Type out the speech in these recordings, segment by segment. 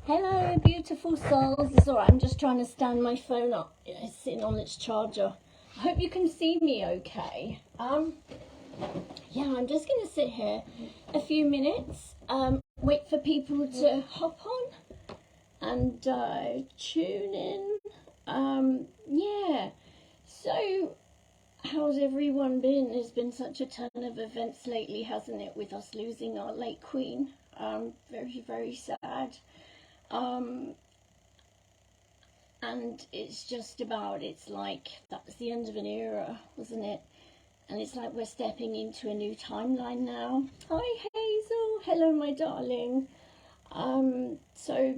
Hello, beautiful souls. It's alright, I'm just trying to stand my phone up. It's sitting on its charger. I hope you can see me okay. Yeah, I'm just going to sit here a few minutes, wait for people to hop on and tune in. Yeah, so how's everyone been? There's been such a ton of events lately, hasn't it, with us losing our late queen. Very, very sad. And it's just about, it's like that was the end of an era, wasn't it? And it's like we're stepping into a new timeline now. Hi Hazel, hello my darling. So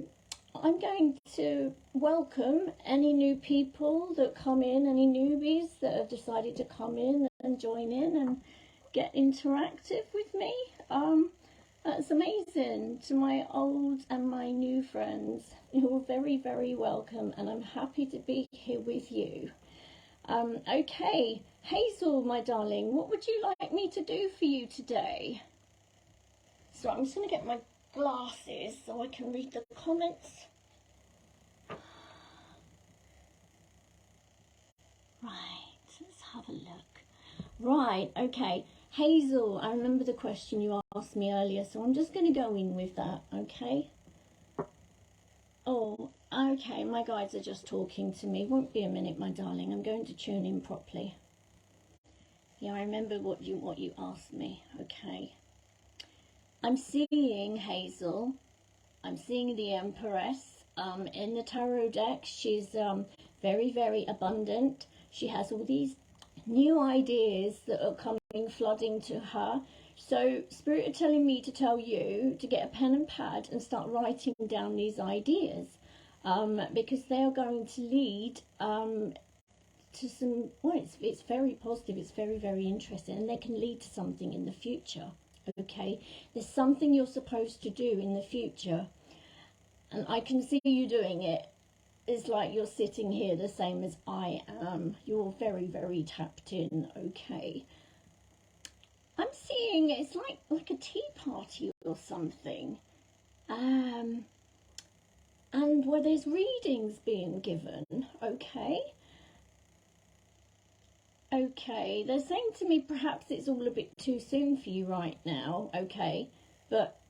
I'm going to welcome any new people that come in, any newbies that have decided to come in and join in and get interactive with me. That's amazing. To my old and my new friends, you're very, very welcome, and I'm happy to be here with you. Okay, Hazel, my darling, what would you like me to do for you today? So I'm just going to get my glasses so I can read the comments. Right, let's have a look. Right, okay. Hazel, I remember the question you asked me earlier, so I'm just going to go in with that, okay? Oh, okay, my guides are just talking to me. Won't be a minute, my darling. I'm going to tune in properly. Yeah, I remember what you asked me, okay. I'm seeing Hazel. I'm seeing the Empress. In the tarot deck, she's very, very abundant. She has all these new ideas that are coming flooding to her. So Spirit are telling me to tell you to get a pen and pad and start writing down these ideas, because they are going to lead to some, well, it's very positive, it's very, very interesting, and they can lead to something in the future. Okay, there's something you're supposed to do in the future, and I can see you doing it. It's like you're sitting here the same as I am. You're very, very tapped in, okay. I'm seeing it's like a tea party or something. And where there's readings being given, okay. Okay, they're saying to me perhaps it's all a bit too soon for you right now, okay, but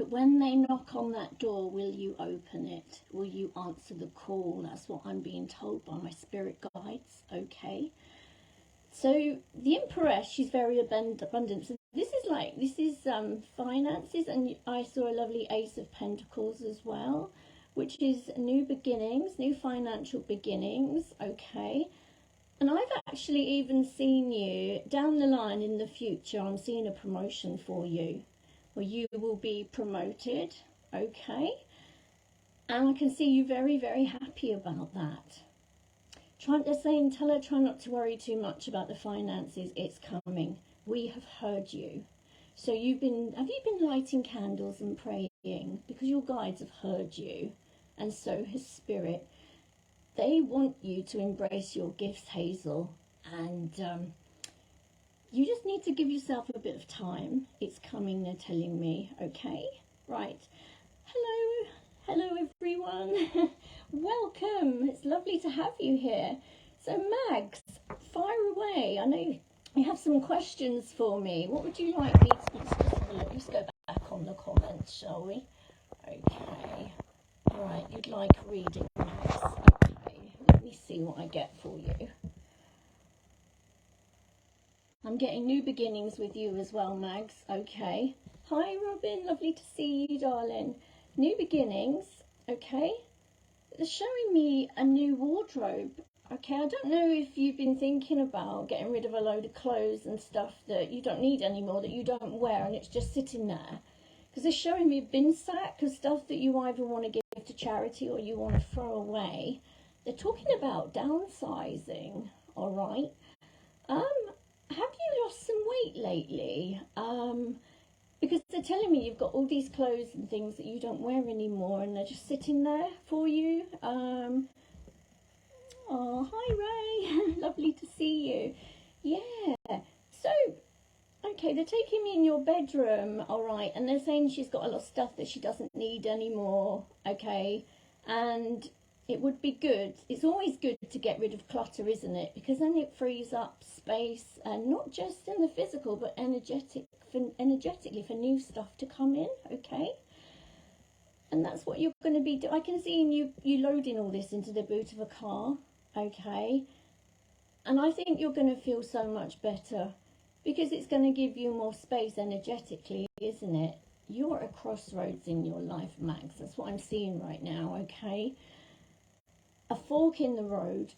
when they knock on that door, will you open it? Will you answer the call? That's what I'm being told by my spirit guides, okay? So the Empress, she's very abundant. So this is finances, and I saw a lovely Ace of Pentacles as well, which is new beginnings, new financial beginnings, okay? And I've actually even seen you down the line in the future. I'm seeing a promotion for you, where you will be promoted, okay? And I can see you very, very happy about that. They're saying, tell her, try not to worry too much about the finances. It's coming. We have heard you. So have you been lighting candles and praying? Because your guides have heard you, and so has Spirit. They want you to embrace your gifts, Hazel, and you just need to give yourself a bit of time. It's coming, they're telling me, okay? Right. Hello everyone. Welcome. It's lovely to have you here. So Mags, fire away. I know you have some questions for me. What would you like me to... Let's go back on the comments, shall we? Okay. Right, you'd like reading, Mags. Okay, let me see what I get for you. I'm getting new beginnings with you as well, Mags. Okay. Hi, Robin. Lovely to see you, darling. New beginnings. Okay. They're showing me a new wardrobe. Okay. I don't know if you've been thinking about getting rid of a load of clothes and stuff that you don't need anymore, that you don't wear, and it's just sitting there. Because they're showing me a bin sack of stuff that you either want to give to charity or you want to throw away. They're talking about downsizing. All right. Have you lost some weight lately? Because they're telling me you've got all these clothes and things that you don't wear anymore, and they're just sitting there for you. Oh, hi Ray. Lovely to see you. Yeah. So Okay, they're taking me in your bedroom, all right, and they're saying she's got a lot of stuff that she doesn't need anymore, okay, and it would be good. It's always good to get rid of clutter, isn't it? Because then it frees up space, and not just in the physical, but energetically for new stuff to come in, okay? And that's what you're going to be doing. I can see you loading all this into the boot of a car, okay? And I think you're going to feel so much better because it's going to give you more space energetically, isn't it? You're at a crossroads in your life, Max. That's what I'm seeing right now, okay? A fork in the road,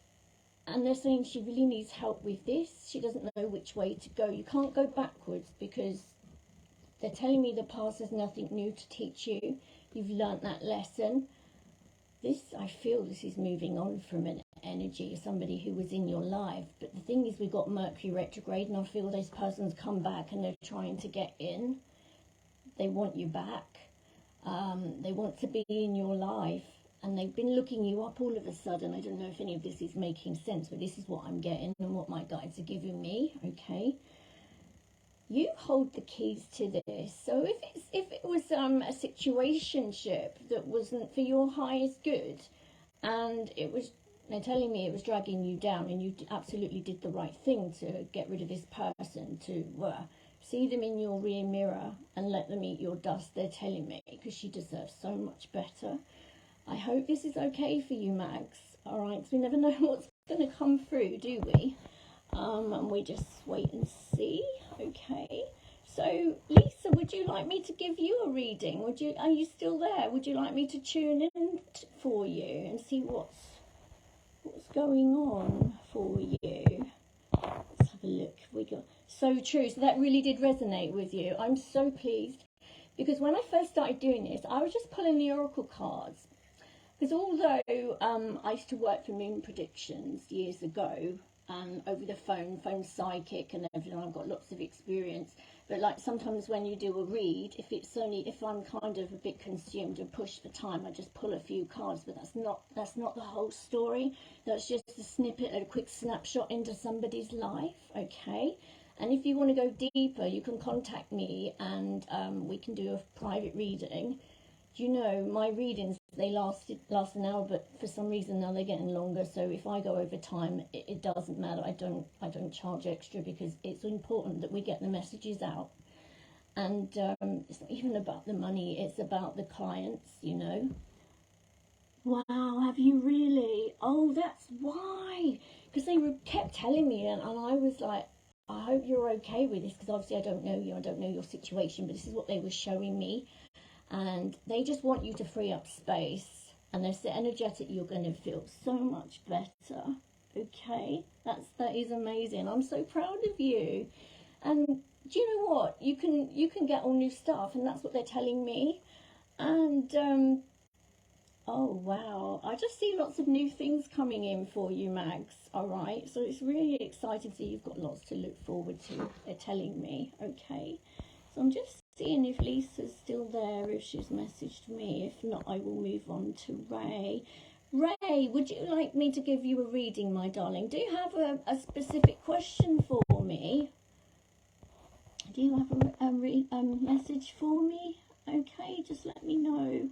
and they're saying she really needs help with this. She doesn't know which way to go. You can't go backwards because they're telling me the past has nothing new to teach you. You've learnt that lesson. I feel this is moving on from an energy of somebody who was in your life. But the thing is, we've got Mercury retrograde, and I feel this person's come back and they're trying to get in. They want you back. They want to be in your life. And they've been looking you up all of a sudden. I don't know if any of this is making sense, but this is what I'm getting and what my guides are giving me, okay? You hold the keys to this. So if it was a situationship that wasn't for your highest good, and they're telling me it was dragging you down, and you absolutely did the right thing to get rid of this person, to see them in your rear mirror and let them eat your dust, they're telling me, because she deserves so much better. I hope this is okay for you, Max. All right, because we never know what's going to come through, do we? And we just wait and see. Okay. So, Lisa, would you like me to give you a reading? Are you still there? Would you like me to tune in for you and see what's going on for you? Let's have a look. We got so true. So that really did resonate with you. I'm so pleased because when I first started doing this, I was just pulling the oracle cards. Because although I used to work for Moon Predictions years ago, over the phone psychic and everything, I've got lots of experience. But like sometimes when you do a read, if I'm kind of a bit consumed and pushed for time, I just pull a few cards. But that's not the whole story. That's just a snippet, a quick snapshot into somebody's life. Okay. And if you want to go deeper, you can contact me and we can do a private reading. You know, my readings, they last an hour, but for some reason now they're getting longer. So if I go over time, it doesn't matter. I don't charge extra because it's important that we get the messages out. And it's not even about the money; it's about the clients. You know. Wow, have you really? Oh, that's why. Because they kept telling me, and I was like, I hope you're okay with this, because obviously I don't know you, I don't know your situation, but this is what they were showing me. And they just want you to free up space, and they're so energetic, you're going to feel so much better. Okay, that is amazing. I'm so proud of you. And do you know what, you can get all new stuff, and that's what they're telling me. And oh wow, I just see lots of new things coming in for you, Max. All right, so it's really exciting. So you've got lots to look forward to, they're telling me. Okay, so I'm just seeing if Lisa's still there, if she's messaged me. If not, I will move on to Ray. Ray, would you like me to give you a reading, my darling? Do you have a specific question for me? Do you have a message for me? Okay, just let me know.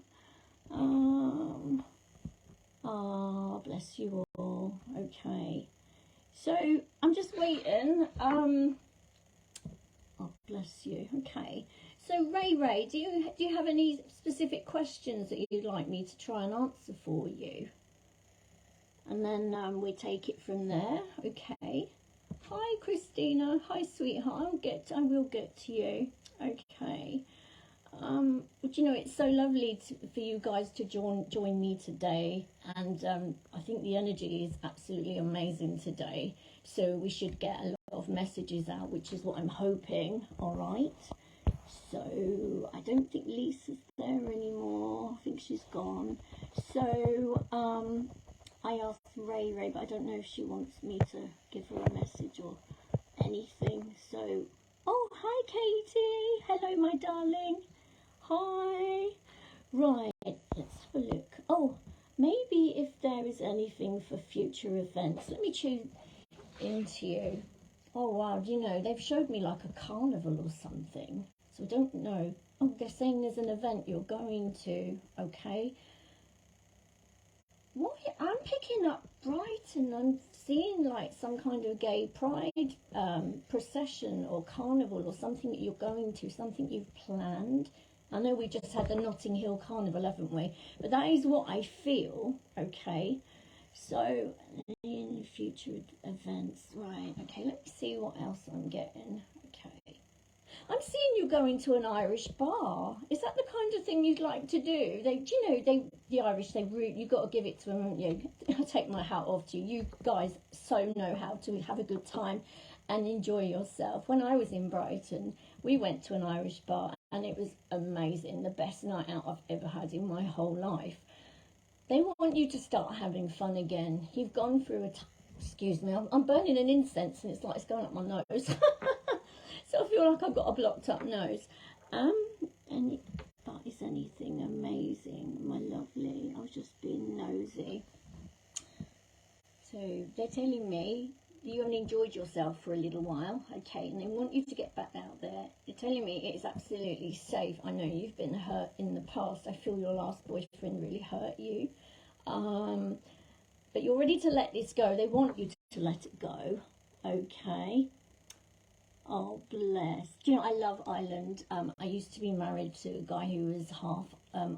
Bless you all. Okay, so I'm just waiting. Oh, bless you. Okay. So Ray, do you have any specific questions that you'd like me to try and answer for you? And then we take it from there. Okay. Hi Christina. Hi sweetheart. I will get to you. Okay. But you know, it's so lovely for you guys to join me today, and I think the energy is absolutely amazing today. So we should get a lot of messages out, which is what I'm hoping. All right. So I don't think Lisa's there anymore. I think she's gone. So I asked Ray, but I don't know if she wants me to give her a message or anything. So, oh, hi Katie. Hello, my darling. Hi. Right, let's have a look. Oh, maybe if there is anything for future events. Let me tune into you. Oh wow, do you know, they've showed me like a carnival or something. So I don't know. Oh, they're saying there's an event you're going to. Okay. What? I'm picking up Brighton. I'm seeing like some kind of gay pride procession or carnival or something that you're going to, something you've planned. I know we just had the Notting Hill Carnival, haven't we? But that is what I feel, okay? So, in future events, right, okay, let me see what else I'm getting, okay. I'm seeing you going to an Irish bar. Is that the kind of thing you'd like to do? The Irish, you've got to give it to them, haven't you? I take my hat off to you. You guys so know how to have a good time and enjoy yourself. When I was in Brighton, we went to an Irish bar and it was amazing. The best night out I've ever had in my whole life. They want you to start having fun again. You've gone through excuse me, I'm burning an incense and it's like it's going up my nose. So I feel like I've got a blocked up nose. But is anything amazing, my lovely? I was just being nosy. So they're telling me you only enjoyed yourself for a little while, okay, and they want you to get back out there. They're telling me it is absolutely safe. I know you've been hurt in the past. I feel your last boyfriend really hurt you. But you're ready to let this go. They want you to let it go, okay? Oh, bless. Do you know, I love Ireland. I used to be married to a guy who was half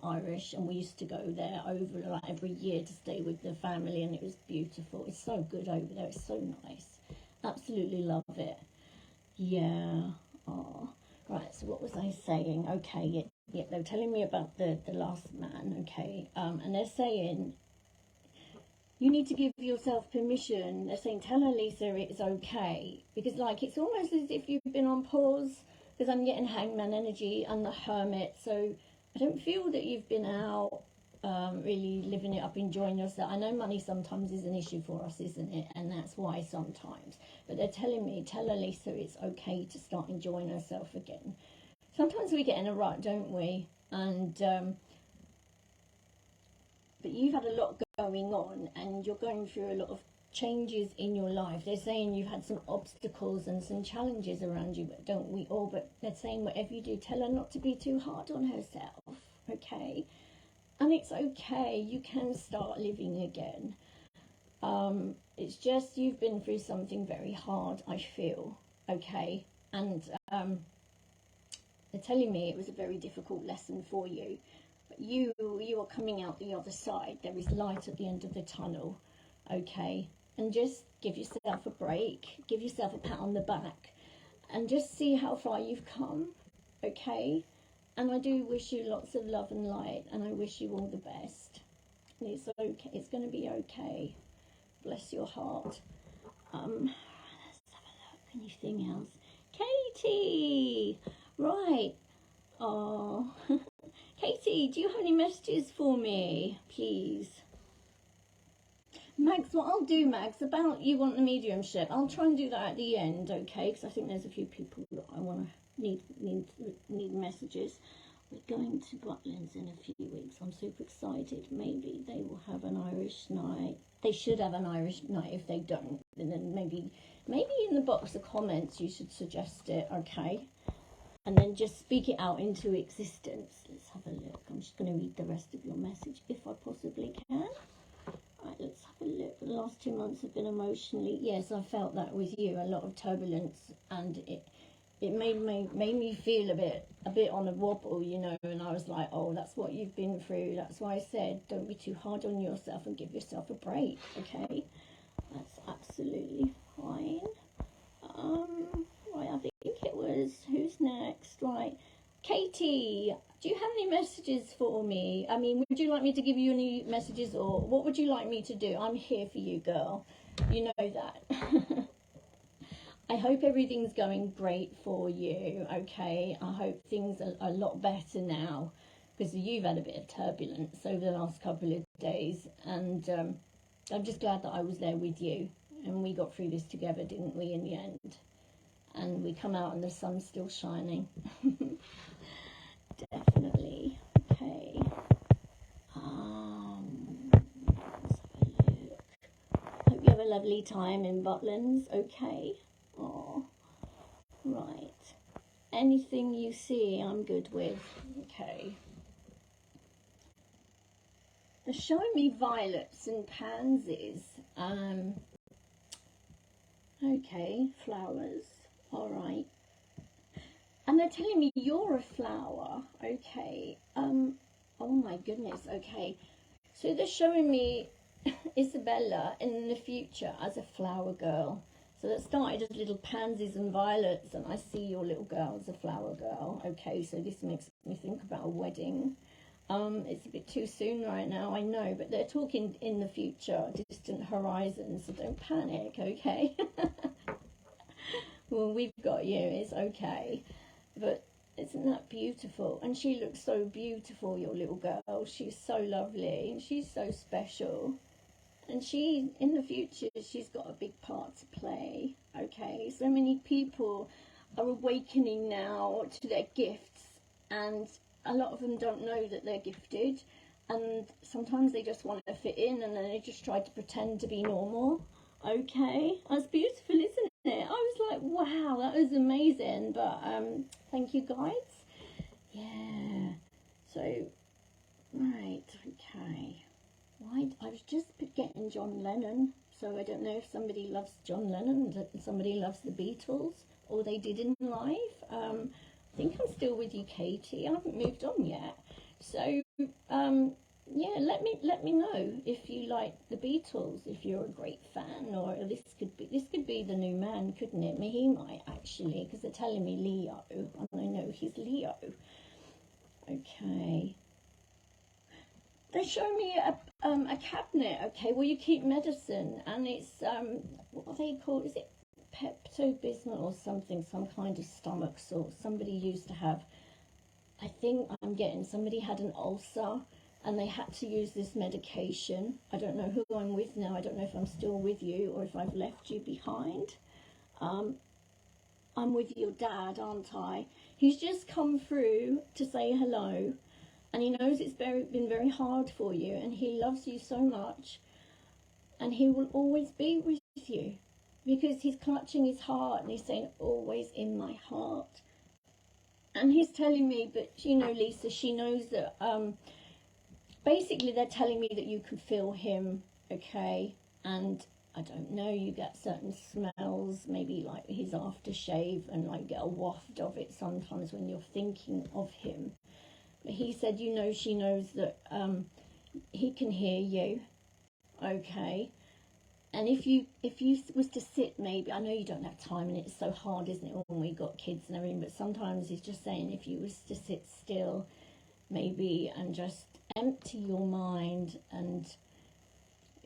Irish, and we used to go there over like every year to stay with the family, and it was beautiful. It's so good over there. It's so nice. Absolutely love it. Yeah. Oh. Right, so what was I saying? Okay, yeah, they were telling me about the last man, okay, and they're saying you need to give yourself permission. They're saying, tell her, Lisa, it's okay. Because, like, it's almost as if you've been on pause, because I'm getting hangman energy and the hermit. So I don't feel that you've been out really living it up, enjoying yourself. I know money sometimes is an issue for us, isn't it? And that's why sometimes. But they're telling me, tell her, Lisa, it's okay to start enjoying herself again. Sometimes we get in a rut, don't we? And but you've had a lot going on and you're going through a lot of changes in your life. They're saying you've had some obstacles and some challenges around you, but don't we all? But they're saying whatever you do, tell her not to be too hard on herself, okay? And it's okay, you can start living again. It's just you've been through something very hard, I feel, okay? And they're telling me it was a very difficult lesson for you. But you are coming out the other side. There is light at the end of the tunnel, okay? And just give yourself a break, give yourself a pat on the back, and just see how far you've come, okay? And I do wish you lots of love and light, and I wish you all the best. And it's okay, it's going to be okay. Bless your heart. Let's have a look. Anything else? Katie! Right. Oh, Katie, do you have any messages for me, please? Mags, what I'll do, Mags, about you want the mediumship, I'll try and do that at the end, okay? Because I think there's a few people that I want to need messages. We're going to Butlins in a few weeks. I'm super excited. Maybe they will have an Irish night. They should have an Irish night. If they don't, and then maybe in the box of comments you should suggest it, okay? And then just speak it out into existence. Let's have a look. I'm just going to read the rest of your message if I possibly can. Right, let's have a look. The last 2 months have been emotionally, yes, I felt that with you, a lot of turbulence, and it made me feel a bit on a wobble, you know, and I was like, oh, that's what you've been through. That's why I said don't be too hard on yourself and give yourself a break, okay? That's absolutely fine. Right, I think it was, who's next? Right, Katie, do you have any messages for me? I mean, would you like me to give you any messages, or what would you like me to do? I'm here for you, girl. You know that. I hope everything's going great for you, okay? I hope things are a lot better now, because you've had a bit of turbulence over the last couple of days, and I'm just glad that I was there with you, and we got through this together, didn't we, in the end? And we come out and the sun's still shining. Definitely. Okay. Let's have a look. Hope you have a lovely time in Butlins, okay? Oh. anything you see I'm good with. Okay. They're showing me violets and pansies. Okay, flowers. All right. And they're telling me you're a flower. Okay. Oh my goodness. Okay. So they're showing me Isabella in the future as a flower girl. So that started as little pansies and violets, and I see your little girl as a flower girl. Okay, so this makes me think about a wedding. It's a bit too soon right now, I know, but they're talking in the future, distant horizons, so don't panic, okay? Well, we've got you, it's okay. But isn't that beautiful? And she looks so beautiful, your little girl. She's so lovely, and she's so special. And she, in the future, she's got a big part to play, okay? So many people are awakening now to their gifts, and a lot of them don't know that they're gifted, and sometimes they just want to fit in, and then they just try to pretend to be normal, okay? That's beautiful, isn't it? I was like, wow, that was amazing, but thank you, guys. Yeah, so, right, okay. Why, I was just getting John Lennon, so I don't know if somebody loves John Lennon and somebody loves the Beatles, or they did in life. I think I'm still with you, Katie. I haven't moved on yet. So, yeah, let me know if you like the Beatles, if you're a great fan, or this could be the new man, couldn't it? He might actually, because they're telling me Leo, and I know he's Leo. Okay. They show me a cabinet, okay, where you keep medicine, and it's, what are they called? Is it Pepto-Bismol or something, some kind of stomach sore somebody used to have? I think I'm getting, somebody had an ulcer, and they had to use this medication. I don't know who I'm with now. I don't know if I'm still with you or if I've left you behind. I'm with your dad, aren't I? He's just come through to say hello. And he knows it's been very hard for you, and he loves you so much, and he will always be with you, because he's clutching his heart and he's saying, always in my heart. And he's telling me, but you know, Lisa, she knows that basically they're telling me that you can feel him, okay? And I don't know, you get certain smells, maybe like his aftershave, and like get a waft of it sometimes when you're thinking of him. He said, you know, she knows that he can hear you, okay? And if you was to sit, maybe, I know you don't have time, and it's so hard, isn't it, when we got kids and everything, but sometimes he's just saying, if you was to sit still, maybe, and just empty your mind, and,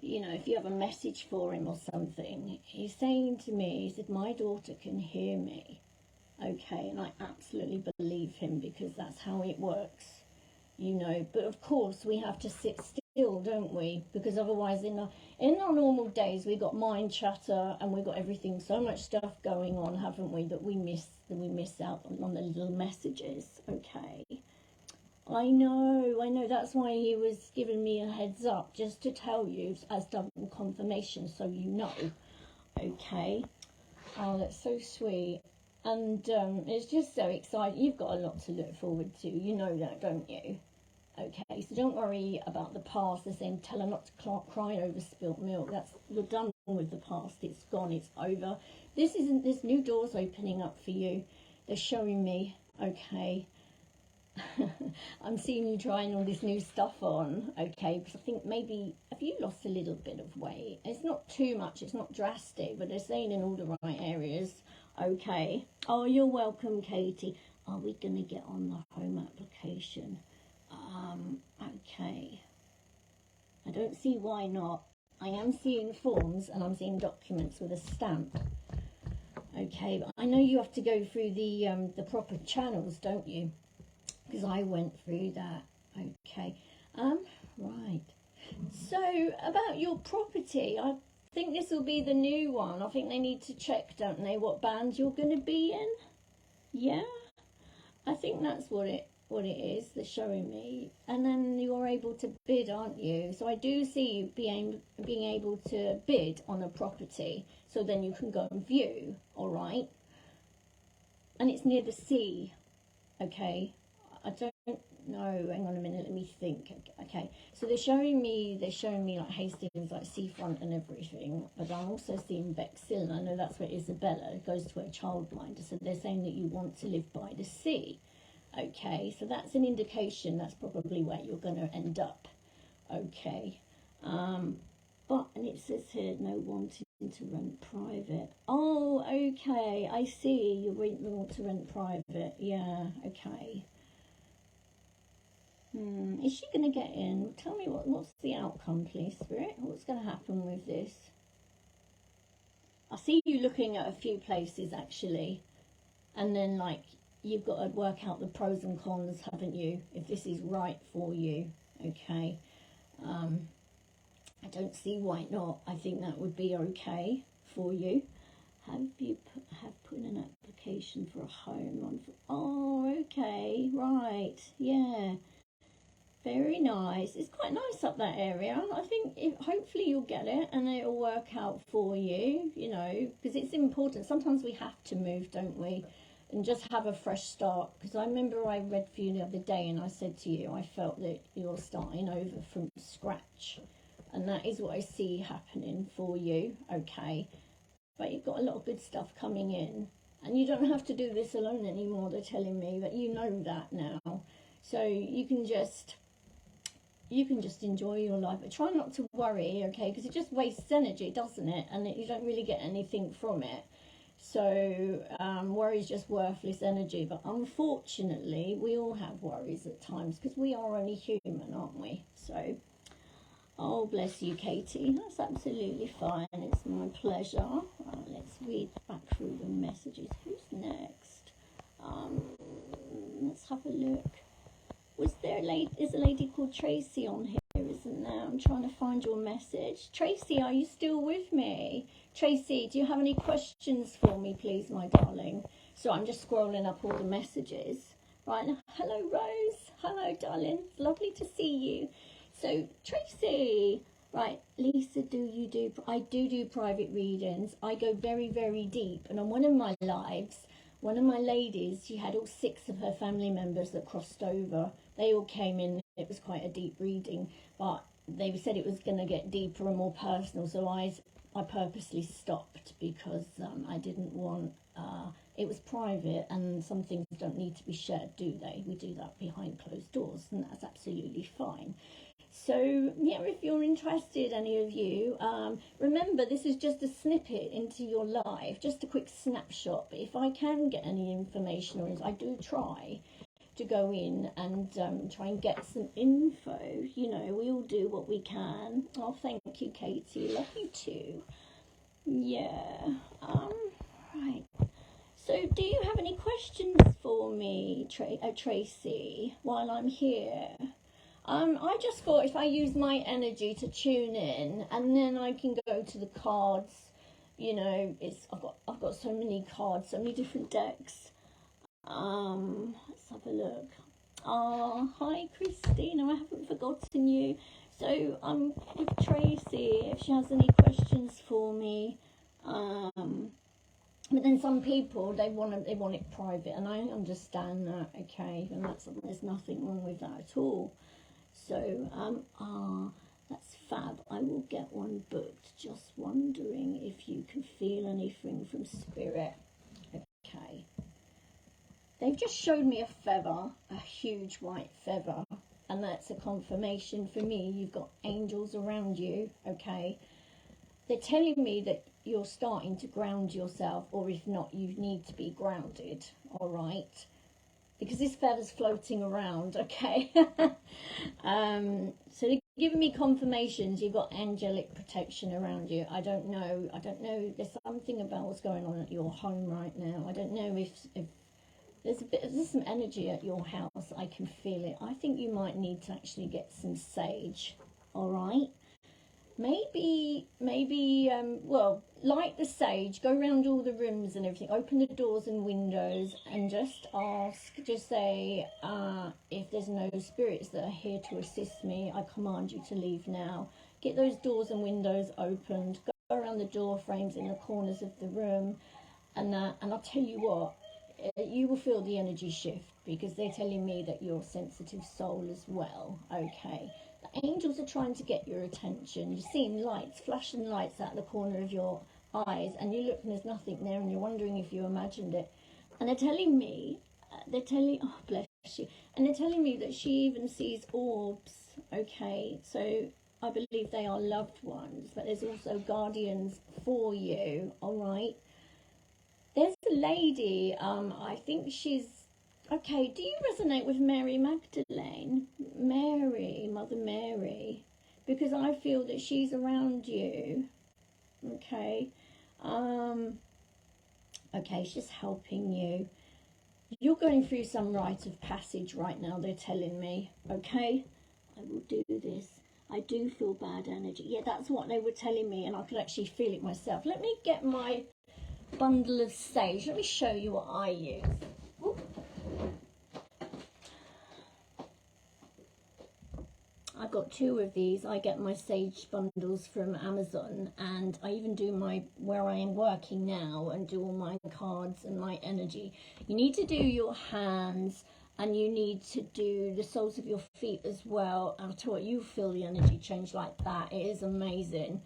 you know, if you have a message for him or something, he's saying to me, he said, my daughter can hear me. Okay, and I absolutely believe him, because that's how it works, you know. But of course we have to sit still, don't we? Because otherwise in our normal days we got mind chatter, and we got everything, so much stuff going on, haven't we, that we miss out on the little messages. Okay, I know, that's why he was giving me a heads up, just to tell you as double confirmation, so you know. Okay, oh, that's so sweet. And it's just so exciting. You've got a lot to look forward to. You know that, don't you? Okay, so don't worry about the past. They're saying tell her not to cry over spilt milk. You're done with the past. It's gone. It's over. This new door's opening up for you. They're showing me. Okay. I'm seeing you trying all this new stuff on, okay, because I think maybe, have you lost a little bit of weight? It's not too much, it's not drastic, but they're saying in all the right areas, okay. Oh, you're welcome, Katie. Are we going to get on the home application? Okay. I don't see why not. I am seeing forms, and I'm seeing documents with a stamp. Okay, but I know you have to go through the proper channels, don't you? Because I went through that. Okay, right. So about your property, I think this will be the new one. I think they need to check, don't they, what band you're going to be in? Yeah, I think that's what it is. They're showing me, and then you're able to bid, aren't you? So I do see you being able to bid on a property. So then you can go and view. All right. and it's near the sea. Okay, I don't know. Hang on a minute. Let me think. Okay, so they're showing me like Hastings, like seafront and everything. But I'm also seeing Bexhill, and I know that's where Isabella goes to her childminder. So they're saying that you want to live by the sea. Okay, so that's an indication that's probably where you're going to end up. Okay, but and it says here no wanting to rent private. Oh, okay, I see. You want to rent private. Yeah, okay. Is she going to get in? Tell me what's the outcome, please, Spirit. What's going to happen with this? I see you looking at a few places actually, and then like you've got to work out the pros and cons, haven't you? If this is right for you, okay. I don't see why not. I think that would be okay for you. Have you put in an application for a home on? Oh, okay, right, yeah. Very nice. It's quite nice up that area. I think hopefully you'll get it and it'll work out for you, you know, because it's important. Sometimes we have to move, don't we? And just have a fresh start. Because I remember I read for you the other day and I said to you, I felt that you're starting over from scratch. And that is what I see happening for you, okay? But you've got a lot of good stuff coming in. And you don't have to do this alone anymore, they're telling me, but you know that now. So you can just enjoy your life, but try not to worry, okay? Because it just wastes energy, doesn't it? And you don't really get anything from it. So worry is just worthless energy. But unfortunately, we all have worries at times because we are only human, aren't we? So, oh, bless you, Katie. That's absolutely fine. It's my pleasure. Let's read back through the messages. Who's next? Let's have a look. Is a lady called Tracy on here, isn't there? I'm trying to find your message. Tracy, are you still with me? Tracy, do you have any questions for me, please, my darling? So I'm just scrolling up all the messages. Right, hello, Rose. Hello, darling. It's lovely to see you. So, Tracy, right, Lisa, I do private readings. I go very, very deep. And on one of my lives, one of my ladies, she had all 6 of her family members that crossed over. They all came in. It was quite a deep reading, but they said it was going to get deeper and more personal. So I purposely stopped because I didn't want, it was private and some things don't need to be shared, do they? We do that behind closed doors and that's absolutely fine. So, yeah, if you're interested, any of you, remember this is just a snippet into your life, just a quick snapshot. But if I can get any information, or I do try to go in and try and get some info, you know, we all do what we can. Oh, thank you, Katie. Love you too. Yeah. Right. So, do you have any questions for me, Tracy, while I'm here? I just thought if I use my energy to tune in, and then I can go to the cards. You know, I've got so many cards, so many different decks. Let's have a look. Hi Christina, I haven't forgotten you. So with Tracy, if she has any questions for me. But then some people they want it private, and I understand that. Okay, and there's nothing wrong with that at all. So, that's fab. I will get one booked. Just wondering if you can feel anything from spirit. Okay. They've just showed me a feather, a huge white feather. And that's a confirmation for me. You've got angels around you, okay? They're telling me that you're starting to ground yourself, or if not, you need to be grounded, all right? Because this feather's floating around, okay? So they're giving me confirmations you've got angelic protection around you. I don't know. There's something about what's going on at your home right now. I don't know if there's some energy at your house. I can feel it. I think you might need to actually get some sage, all right? Maybe, well, light the sage, go around all the rooms and everything, open the doors and windows and just say, if there's no spirits that are here to assist me, I command you to leave now. Get those doors and windows opened, go around the door frames in the corners of the room and I'll tell you what, you will feel the energy shift, because they're telling me that you're a sensitive soul as well. Okay, the angels are trying to get your attention. You're seeing lights, flashing lights out the corner of your eyes, and you look and there's nothing there, and you're wondering if you imagined it. And they're telling me, oh bless you, and they're telling me that she even sees orbs. Okay, so I believe they are loved ones, but there's also guardians for you. All right. There's a lady, I think she's, okay, do you resonate with Mary Magdalene? Mary, Mother Mary, because I feel that she's around you, okay? Okay, she's helping you. You're going through some rite of passage right now, they're telling me, okay? I will do this. I do feel bad energy. Yeah, that's what they were telling me, and I could actually feel it myself. Let me get my bundle of sage. Let me show you what I use. Ooh. I got 2 of these. I get my sage bundles from Amazon, and I even do my, where I am working now, and do all my cards and my energy. You need to do your hands, and you need to do the soles of your feet as well. I'll tell you what, you feel the energy change like that. It is amazing.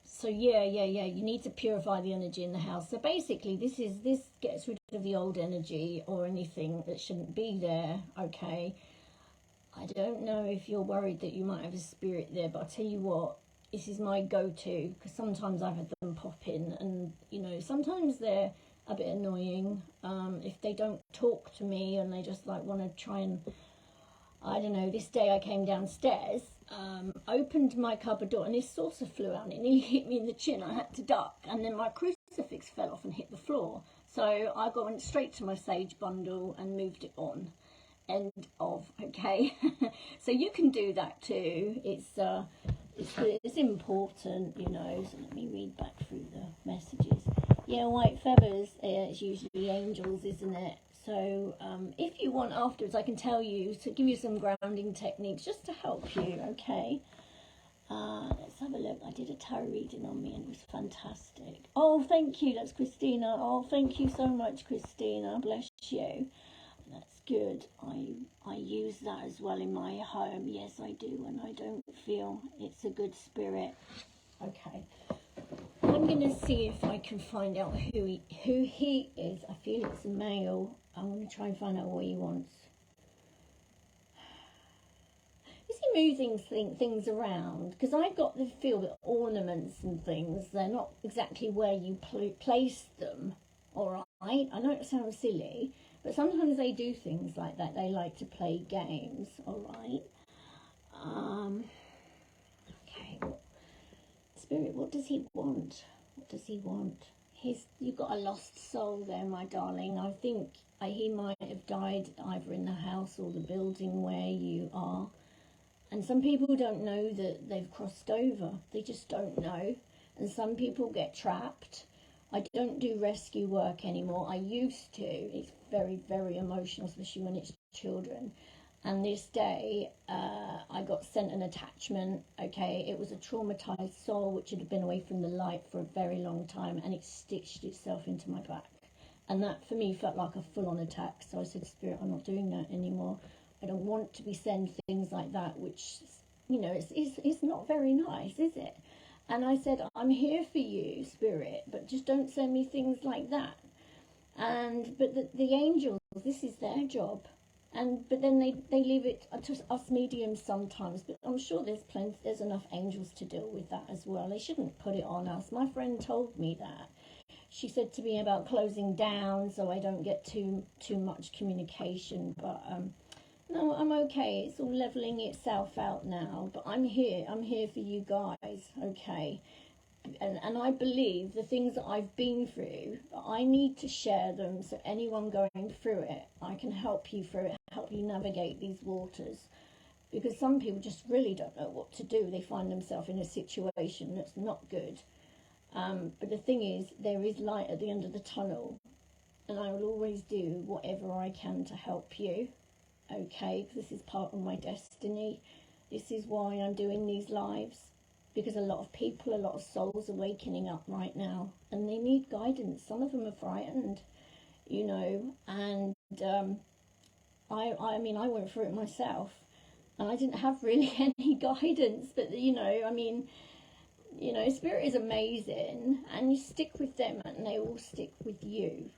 So yeah, you need to purify the energy in the house. So basically this gets rid of the old energy or anything that shouldn't be there, okay? I don't know if you're worried that you might have a spirit there, but I'll tell you what, this is my go-to, because sometimes I've had them pop in, and you know, sometimes they're a bit annoying if they don't talk to me and they just like want to try and, I don't know. This day I came downstairs, opened my cupboard door, and this saucer flew out and it nearly hit me in the chin. I had to duck, and then my crucifix fell off and hit the floor. So I went straight to my sage bundle and moved it on. End of. Okay. So you can do that too. It's important, you know. So let me read back through the messages. Yeah, white feathers. It's usually angels, isn't it? So if you want afterwards, I can tell you to give you some grounding techniques just to help you, okay? Let's have a look. I did a tarot reading on me and it was fantastic. Oh, thank you. That's Christina. Oh, thank you so much, Christina. Bless you. That's good. I use that as well in my home. Yes, I do when I don't feel it's a good spirit. Okay. I'm going to see if I can find out who he is. I feel it's a male. I'm going to try and find out what he wants. Is he moving things around? Because I've got the feel that ornaments and things, they're not exactly where you place them. All right? I know it sounds silly, but sometimes they do things like that. They like to play games. All right? Okay. Spirit, what does he want? What does he want? You've got a lost soul there, my darling. I think he might have died either in the house or the building where you are. And some people don't know that they've crossed over. They just don't know. And some people get trapped. I don't do rescue work anymore. I used to. It's very, very emotional, especially when it's children. And this day, I got sent an attachment, okay? It was a traumatized soul which had been away from the light for a very long time, and it stitched itself into my back. And that, for me, felt like a full-on attack. So I said, Spirit, I'm not doing that anymore. I don't want to be sent things like that, which, you know, it's not very nice, is it? And I said, I'm here for you, Spirit, but just don't send me things like that. But the angels, this is their job. But then they leave it to us mediums sometimes. But I'm sure there's enough angels to deal with that as well. They shouldn't put it on us. My friend told me that. She said to me about closing down so I don't get too much communication. But no, I'm okay. It's all leveling itself out now. But I'm here. I'm here for you guys. Okay. And I believe the things that I've been through, I need to share them so anyone going through it, I can help you through it, help you navigate these waters. Because some people just really don't know what to do. They find themselves in a situation that's not good. But the thing is, there is light at the end of the tunnel. And I will always do whatever I can to help you. Okay, because this is part of my destiny. This is why I'm doing these lives. Because a lot of people, a lot of souls are waking up right now. And they need guidance. Some of them are frightened. you know, and I mean, I went through it myself, and I didn't have really any guidance, but you know, I mean, you know, spirit is amazing, and you stick with them and they will stick with you,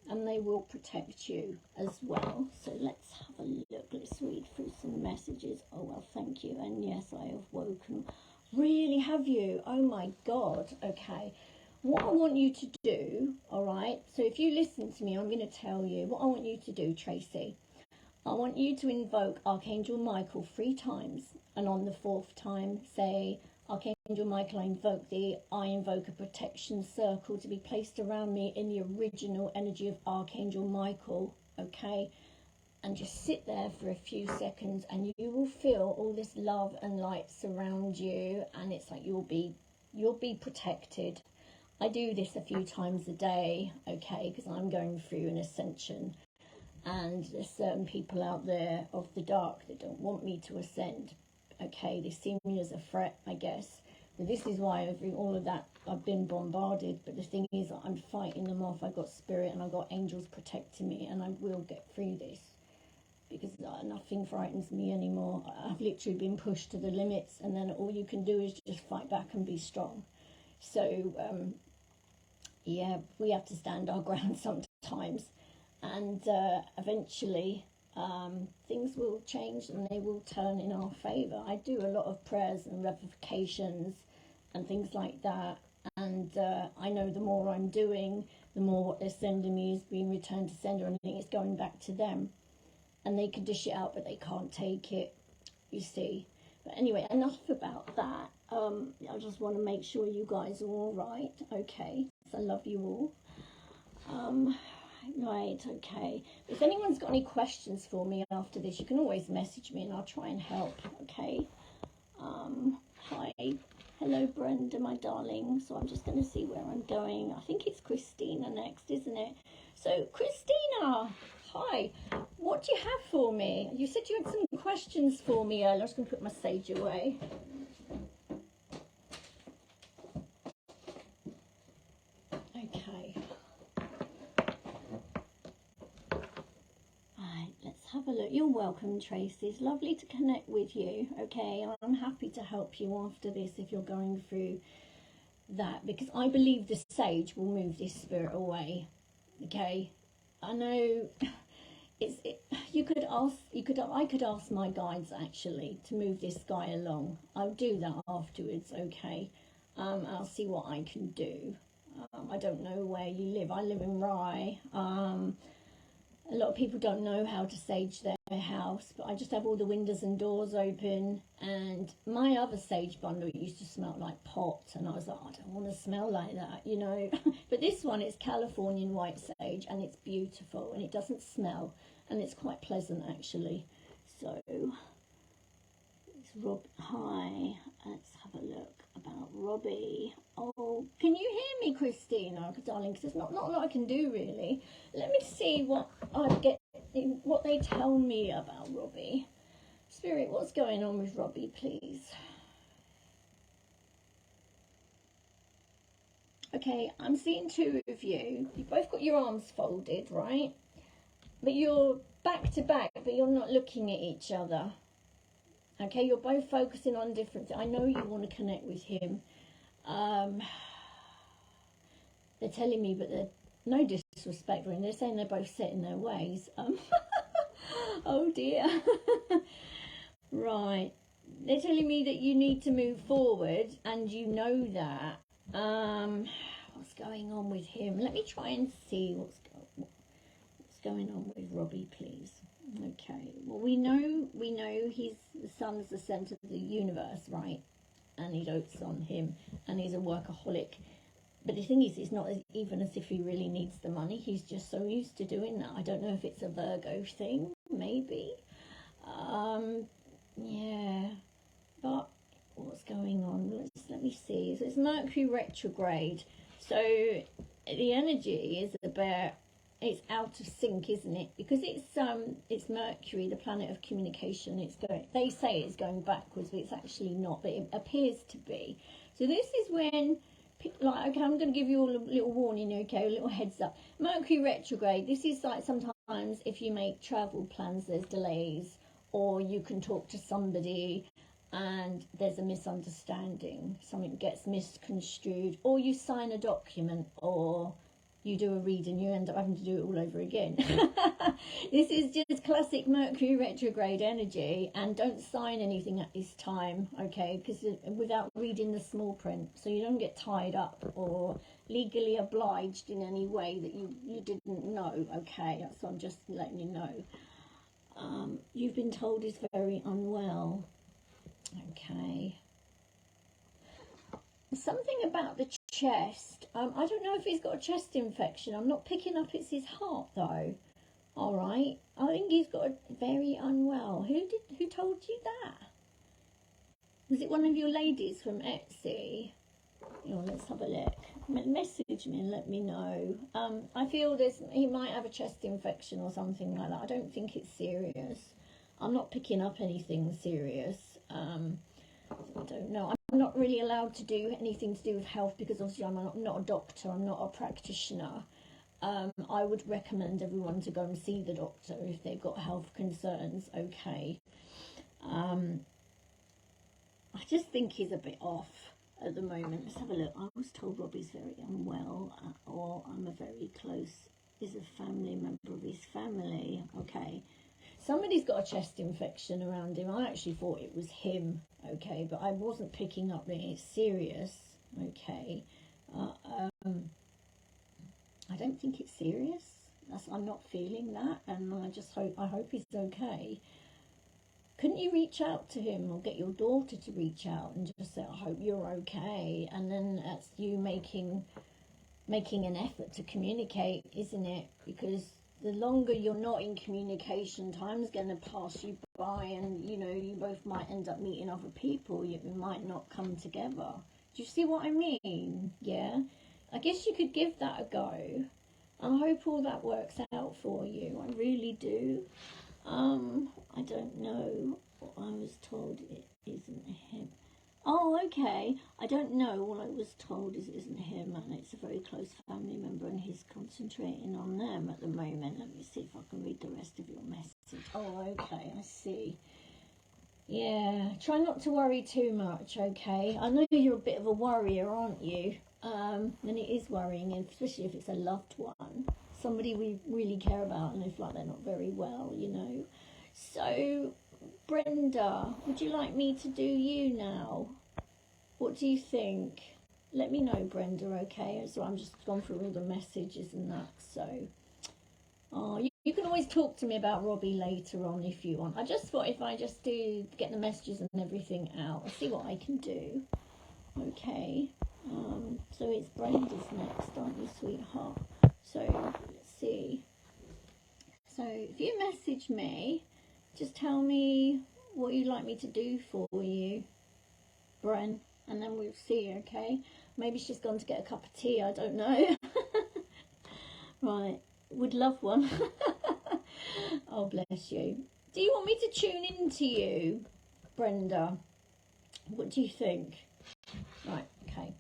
and they will protect you as well. So let's have a look. Let's read through some messages. Oh, well, thank you. And yes, I have woken. Really, have you? Oh my God. Okay. What I want you to do, all right, so if you listen to me, I'm going to tell you what I want you to do, Tracy. I want you to invoke Archangel Michael 3 times, and on the 4th time say, Archangel Michael, I invoke a protection circle to be placed around me in the original energy of Archangel Michael, okay? And just sit there for a few seconds, and you will feel all this love and light surround you, and it's like you'll be protected. I do this a few times a day, okay, because I'm going through an ascension, and there's certain people out there of the dark that don't want me to ascend, okay? They see me as a threat, I guess. But this is why all of that, I've been bombarded. But the thing is, I'm fighting them off. I've got spirit and I've got angels protecting me, and I will get through this, because nothing frightens me anymore. I've literally been pushed to the limits, and then all you can do is just fight back and be strong. So, yeah, we have to stand our ground sometimes, and eventually things will change and they will turn in our favour. I do a lot of prayers and revocations and things like that, and I know the more I'm doing, the more what they're sending me is being returned to sender, and I think it's going back to them, and they can dish it out but they can't take it, you see. But anyway, enough about that. I just want to make sure you guys are all right, okay? So I love you all. Right, okay. If anyone's got any questions for me after this, you can always message me and I'll try and help, okay? Hi. Hello, Brenda, my darling. So I'm just going to see where I'm going. I think it's Christina next, isn't it? So, Christina, hi. What do you have for me? You said you had some questions for me earlier. I'm just going to put my sage away. Okay. Have a look. You're welcome, Tracy. It's lovely to connect with you, okay? I'm happy to help you after this if you're going through that, because I believe the sage will move this spirit away, okay? I know I could ask my guides actually to move this guy along. I'll do that afterwards, okay? I'll see what I can do. I don't know where you live. I live in Rye. A lot of people don't know how to sage their house, but I just have all the windows and doors open, and my other sage bundle used to smell like pot, and I was like, I don't want to smell like that, you know. But this one is Californian white sage, and it's beautiful, and it doesn't smell, and it's quite pleasant actually. So, it's Rob. Hi, let's have a look about Robbie. Oh, can you hear me, Christina, darling? Because there's not a lot I can do really. Let me see what they tell me about Robbie. Spirit, what's going on with Robbie, please? Okay, I'm seeing 2 of you. You've both got your arms folded, right? But you're back to back, but you're not looking at each other. Okay, you're both focusing on different things. I know you want to connect with him. They're telling me, but they're no disrespect, and they're saying they're both set in their ways. Oh dear. Right. They're telling me that you need to move forward, and you know that. What's going on with him? Let me try and see what's going on with Robbie, please. Okay. Well, we know he's the sun's the centre of the universe, right? And he dotes on him, and he's a workaholic. But the thing is, it's not even as if he really needs the money. He's just so used to doing that. I don't know if it's a Virgo thing, maybe. Yeah. But what's going on? Let me see. So it's Mercury retrograde. So the energy is it's out of sync, isn't it? Because it's Mercury, the planet of communication. They say it's going backwards, but it's actually not. But it appears to be. So this is when like, okay, I'm going to give you all a little warning, okay, a little heads up. Mercury retrograde, this is like sometimes if you make travel plans, there's delays, or you can talk to somebody and there's a misunderstanding, something gets misconstrued, or you sign a document, or you do a reading, you end up having to do it all over again. This is just classic Mercury retrograde energy, and don't sign anything at this time, okay, because without reading the small print, so you don't get tied up or legally obliged in any way that you didn't know, okay. So I'm just letting you know. You've been told he's very unwell, okay. Something about the chest. I don't know if he's got a chest infection. I'm not picking up it's his heart though. All right. I think he's got a very unwell. Who told you that? Was it one of your ladies from Etsy? Oh, let's have a look. Message me and let me know. I feel he might have a chest infection or something like that. I don't think it's serious. I'm not picking up anything serious. I don't know. I'm not really allowed to do anything to do with health because obviously I'm not a doctor, I'm not a practitioner. I would recommend everyone to go and see the doctor if they've got health concerns, okay. I just think he's a bit off at the moment. Let's have a look. I was told Robbie's very unwell, or I'm a very close, is a family member of his family, okay. Somebody's got a chest infection around him. I actually thought it was him, okay, but I wasn't picking up that it's serious, okay. I don't think it's serious. I'm not feeling that, and I hope he's okay. Couldn't you reach out to him or get your daughter to reach out and just say, I hope you're okay? And then that's you making an effort to communicate, isn't it? Because the longer you're not in communication, time's going to pass you by, and you both might end up meeting other people. You might not come together. Do you see what I mean? Yeah, I guess you could give that a go. I hope all that works out for you. I really do. I don't know. I was told it isn't him. Oh, okay. I don't know. All I was told is it isn't him, and it's a very close family member, and he's concentrating on them at the moment. Let me see if I can read the rest of your message. Oh, okay. I see. Yeah. Try not to worry too much, okay? I know you're a bit of a worrier, aren't you? And it is worrying, especially if it's a loved one. Somebody we really care about, and if like they're not very well, So, Brenda, would you like me to do you now? What do you think? Let me know, Brenda, okay? So I'm just gone through all the messages and that, so. You can always talk to me about Robbie later on if you want. I just thought if I just get the messages and everything out, I'll see what I can do. Okay. So it's Brenda's next, aren't you, sweetheart? So, let's see. So, if you message me, just tell me what you'd like me to do for you, Bren, and then we'll see, okay? Maybe she's gone to get a cup of tea, I don't know. Right, would love one. Oh, bless you. Do you want me to tune in to you, Brenda? What do you think? Right, okay.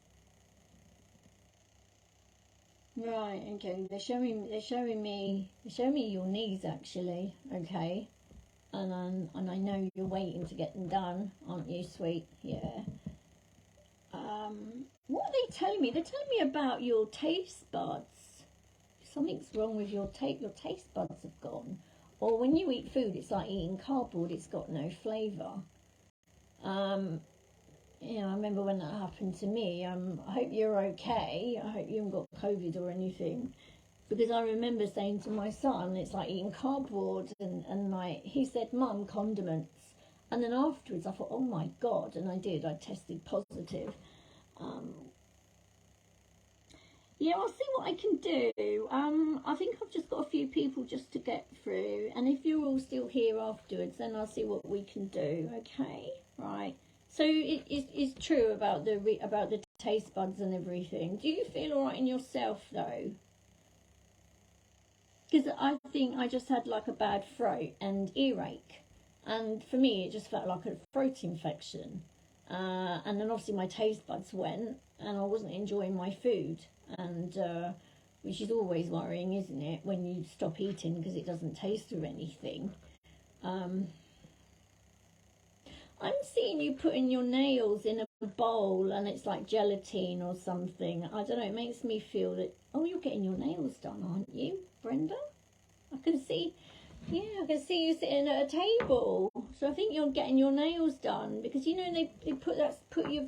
Right, okay. They're showing me your knees actually, okay. And I know you're waiting to get them done, aren't you, sweet? Yeah. What are they telling me? They're telling me about your taste buds. Something's wrong with your taste buds have gone. Or when you eat food, it's like eating cardboard. It's got no flavour. I remember when that happened to me. I hope you're okay. I hope you haven't got COVID or anything. Because I remember saying to my son, it's like eating cardboard. And like, he said, Mum, condiments. And then afterwards I thought, oh my God. And I did. I tested positive. Yeah, I'll see what I can do. I think I've just got a few people just to get through. And if you're all still here afterwards, then I'll see what we can do. Okay? Right. So it's true about the taste buds and everything. Do you feel all right in yourself though? Because I think I just had like a bad throat and earache, and for me it just felt like a throat infection. And then obviously my taste buds went, and I wasn't enjoying my food, and which is always worrying, isn't it, when you stop eating because it doesn't taste of anything. I'm seeing you putting your nails in a bowl and it's like gelatine or something. I don't know, it makes me feel that, oh, you're getting your nails done, aren't you, Brenda? I can see, yeah, I can see you sitting at a table. So I think you're getting your nails done, because, you know, they put your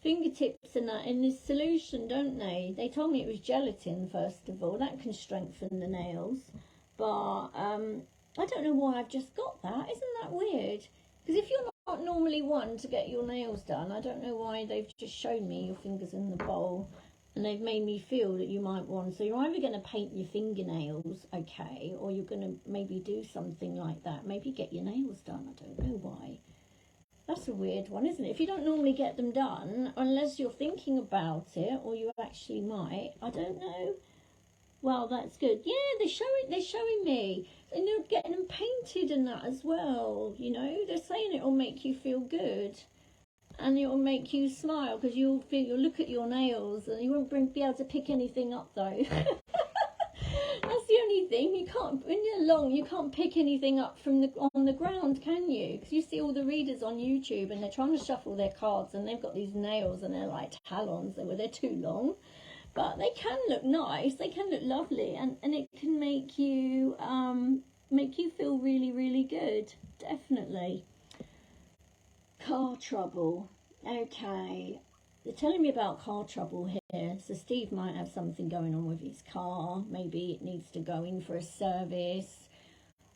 fingertips and that in this solution, don't they? They told me it was gelatin, first of all. That can strengthen the nails. But I don't know why I've just got that. Isn't that weird? Because if you're not normally one to get your nails done, I don't know why they've just shown me your fingers in the bowl, and they've made me feel that you might want. So you're either going to paint your fingernails, okay, or you're going to maybe do something like that. Maybe get your nails done. I don't know why. That's a weird one, isn't it? If you don't normally get them done, unless you're thinking about it, or you actually might, I don't know. Well, that's good. Yeah, they're showing me. And they're getting them painted and that as well, you know. They're saying it will make you feel good. And it will make you smile, because you'll look at your nails and you won't be able to pick anything up, though. That's the only thing. You can't, when you're long, you can't pick anything up on the ground, can you? Because you see all the readers on YouTube and they're trying to shuffle their cards and they've got these nails and they're like talons, they're too long. But they can look nice, they can look lovely, and it can make you feel really, really good, definitely. Car trouble. Okay, they're telling me about car trouble here. So Steve might have something going on with his car. Maybe it needs to go in for a service,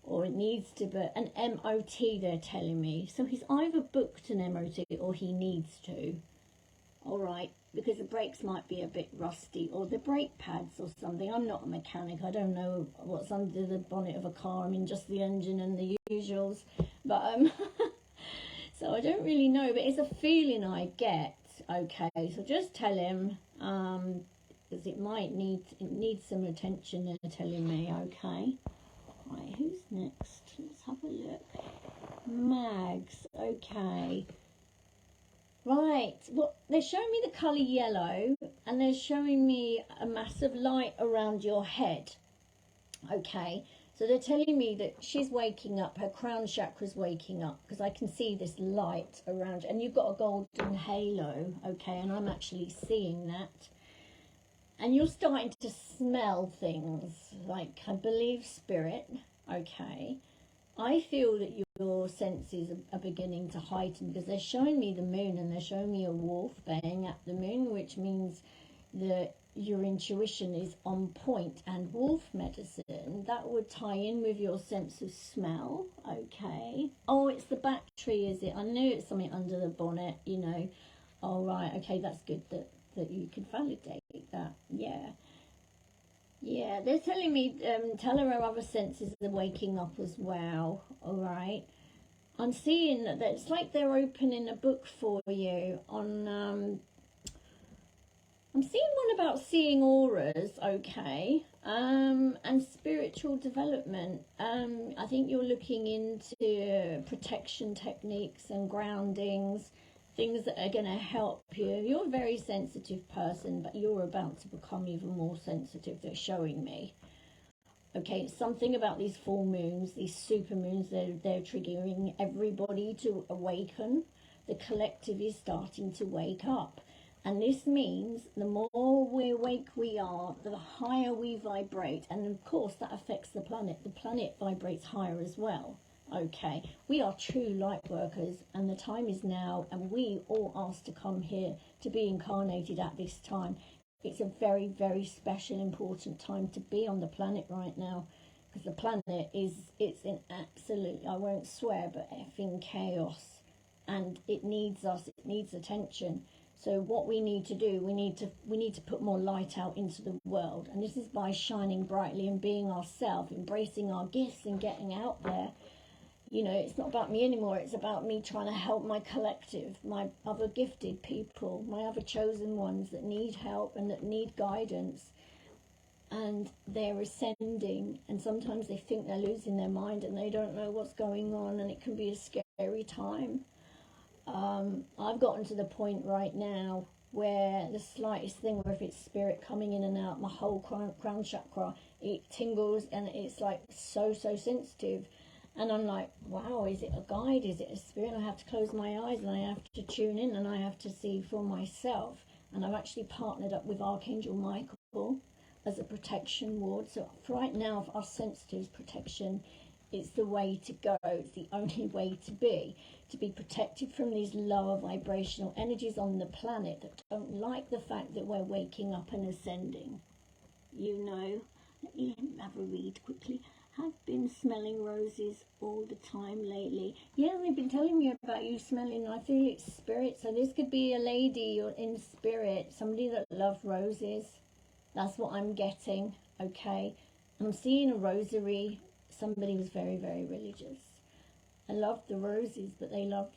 or it needs to be an MOT, they're telling me. So he's either booked an MOT or he needs to. All right, because the brakes might be a bit rusty, or the brake pads or something. I'm not a mechanic. I don't know what's under the bonnet of a car. I mean, just the engine and the usuals. But so I don't really know, but it's a feeling I get. Okay, so just tell him, because it needs some attention, they're telling me. Okay, right, who's next? Let's have a look. Mags. Okay. Right, well, they're showing me the colour yellow, and they're showing me a massive light around your head. Okay, so they're telling me that she's waking up, her crown chakra's waking up, because I can see this light around, and you've got a golden halo, okay, and I'm actually seeing that. And you're starting to smell things, like, I believe, spirit, okay. I feel that your senses are beginning to heighten, because they're showing me the moon, and they're showing me a wolf baying at the moon, which means that your intuition is on point. And wolf medicine, that would tie in with your sense of smell. Okay. Oh, it's the battery, is it? I knew it's something under the bonnet, you know. All right. Okay, that's good that you can validate that. Yeah. Yeah, they're telling me, tell her her other senses are waking up as well, all right? I'm seeing that it's like they're opening a book for you on, I'm seeing one about seeing auras, okay, and spiritual development. I think you're looking into protection techniques and groundings, things that are going to help you. You're a very sensitive person, but you're about to become even more sensitive, they're showing me. Okay, something about these full moons, these super moons, they're triggering everybody to awaken. The collective is starting to wake up. And this means the more awake we are, the higher we vibrate. And of course, that affects the planet. The planet vibrates higher as well. Okay, we are true light workers, and the time is now, and we all asked to come here to be incarnated at this time. It's a very, very special, important time to be on the planet right now, because the planet it's in absolute, I won't swear, but effing chaos, and it needs us, it needs attention. So what we need to do, we need to put more light out into the world, and this is by shining brightly and being ourselves, embracing our gifts and getting out there. You know, it's not about me anymore. It's about me trying to help my collective, my other gifted people, my other chosen ones that need help and that need guidance. And they're ascending, and sometimes they think they're losing their mind and they don't know what's going on, and it can be a scary time. I've gotten to the point right now where the slightest thing, whether it's spirit coming in and out, my whole crown chakra, it tingles, and it's like so sensitive. And I'm like, wow, is it a guide? Is it a spirit? I have to close my eyes and I have to tune in and I have to see for myself. And I've actually partnered up with Archangel Michael as a protection ward. So for right now, for us sensitives, protection is the way to go. It's the only way to be protected from these lower vibrational energies on the planet that don't like the fact that we're waking up and ascending. You know, let me have a read quickly. Have been smelling roses all the time lately. Yeah, they've been telling me about you smelling. I feel it's spirit. So this could be a lady or in spirit, somebody that loves roses. That's what I'm getting. Okay, and I'm seeing a rosary. Somebody was very religious. I loved the roses, but they loved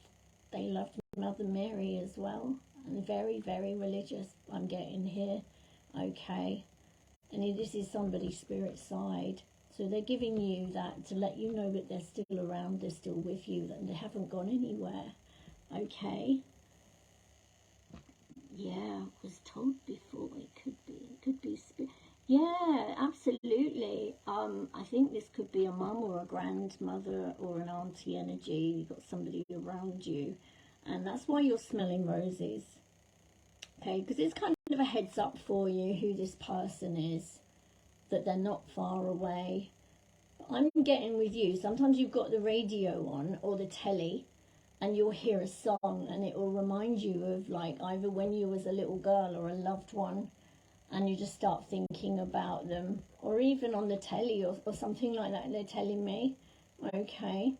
Mother Mary as well, and very religious. I'm getting here. Okay, and this is somebody's spirit side. So they're giving you that to let you know that they're still around, they're still with you, that they haven't gone anywhere. Okay. Yeah, I was told before it could be spirit. Yeah, absolutely. I think this could be a mum or a grandmother or an auntie energy. You've got somebody around you, and that's why you're smelling roses. Okay, because it's kind of a heads up for you who this person is, that they're not far away. I'm getting with you. Sometimes you've got the radio on or the telly and you'll hear a song and it will remind you of like either when you was a little girl or a loved one, and you just start thinking about them, or even on the telly or something like that. They're telling me. Okay.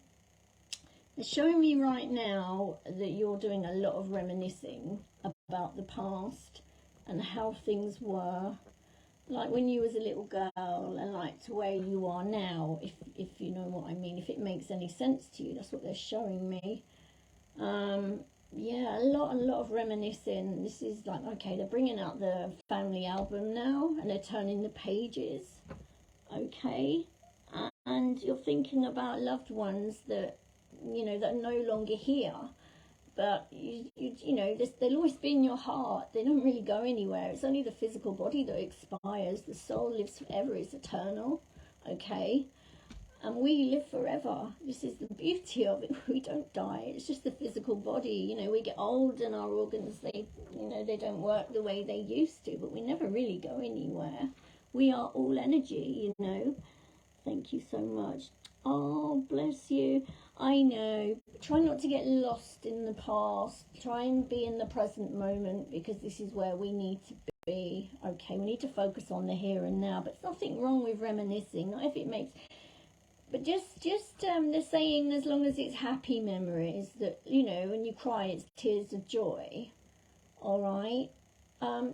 They're showing me right now that you're doing a lot of reminiscing about the past and how things were. Like when you was a little girl and like to where you are now, if you know what I mean, if it makes any sense to you. That's what they're showing me. Yeah, a lot of reminiscing. This is like, okay, they're bringing out the family album now and they're turning the pages. Okay, and you're thinking about loved ones that, you know, that are no longer here. But, you know, they'll always be in your heart. They don't really go anywhere. It's only the physical body that expires. The soul lives forever. It's eternal. Okay? And we live forever. This is the beauty of it. We don't die. It's just the physical body. You know, we get old and our organs, they don't work the way they used to. But we never really go anywhere. We are all energy, you know. Thank you so much. Oh, bless you. I know. Try not to get lost in the past. Try and be in the present moment, because this is where we need to be. Okay, we need to focus on the here and now. But there's nothing wrong with reminiscing. Not if it makes... But just they're saying as long as it's happy memories, that, you know, when you cry, it's tears of joy. All right?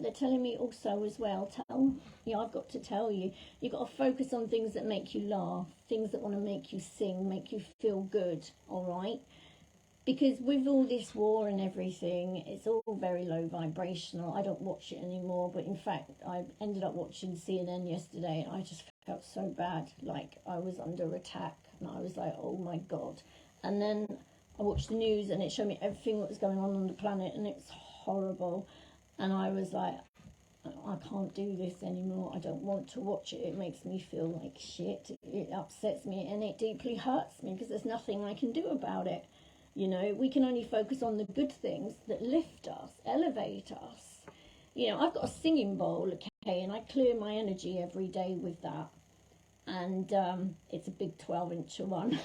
They're telling me also as well, I've got to tell you, you've got to focus on things that make you laugh, things that want to make you sing, make you feel good, all right? Because with all this war and everything, it's all very low vibrational. I don't watch it anymore, but in fact, I ended up watching CNN yesterday, and I just felt so bad, like I was under attack, and I was like, oh my God. And then I watched the news, and it showed me everything that was going on the planet, and it's horrible. And I was like, I can't do this anymore. I don't want to watch it. It makes me feel like shit. It upsets me and it deeply hurts me, because there's nothing I can do about it. You know, we can only focus on the good things that lift us, elevate us. You know, I've got a singing bowl, okay, and I clear my energy every day with that. And it's a big 12-inch one.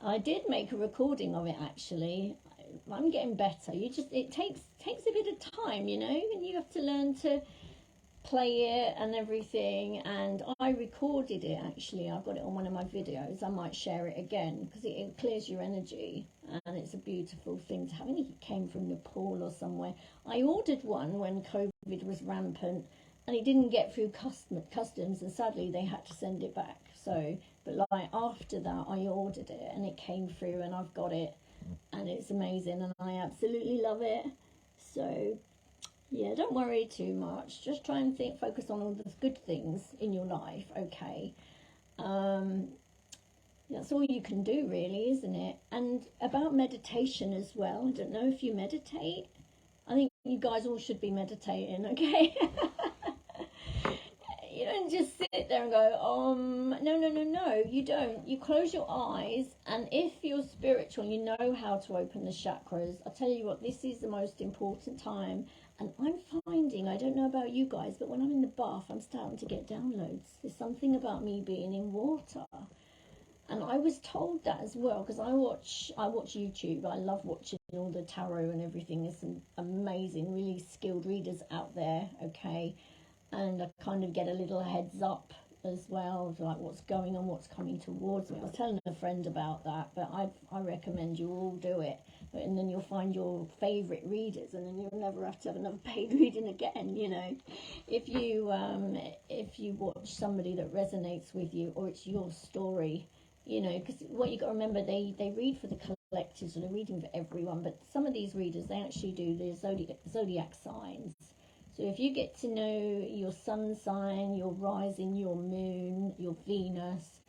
I did make a recording of it, actually. I'm getting better. It takes a bit of time, you know, and you have to learn to play it and everything. And I recorded it, actually. I've got it on one of my videos. I might share it again, because it clears your energy, and it's a beautiful thing to have. I think it came from Nepal or somewhere. I ordered one when COVID was rampant, and it didn't get through customs, and sadly they had to send it back. So, but like after that, I ordered it and it came through, and I've got it. And it's amazing, and I absolutely love it. So, yeah, don't worry too much. Just try and focus on all the good things in your life, okay? They're That's all you can do, really, isn't it? And about meditation as well. I don't know if you meditate. I think you guys all should be meditating, okay? You don't just sit there and go, no, you don't. You close your eyes, and if you're spiritual, you know how to open the chakras. I'll tell you what, this is the most important time. And I'm finding, I don't know about you guys, but when I'm in the bath, I'm starting to get downloads. There's something about me being in water. And I was told that as well, because I watch YouTube. I love watching all the tarot and everything. There's some amazing, really skilled readers out there, okay? And I kind of get a little heads up as well of like what's going on, what's coming towards me. I was telling a friend about that, but I recommend you all do it. And then you'll find your favourite readers, and then you'll never have to have another paid reading again, you know. If you watch somebody that resonates with you, or it's your story, you know, because what you got to remember, they read for the collective, so they're reading for everyone. But some of these readers, they actually do the zodiac signs. So if you get to know your sun sign, your rising, your moon, your Venus,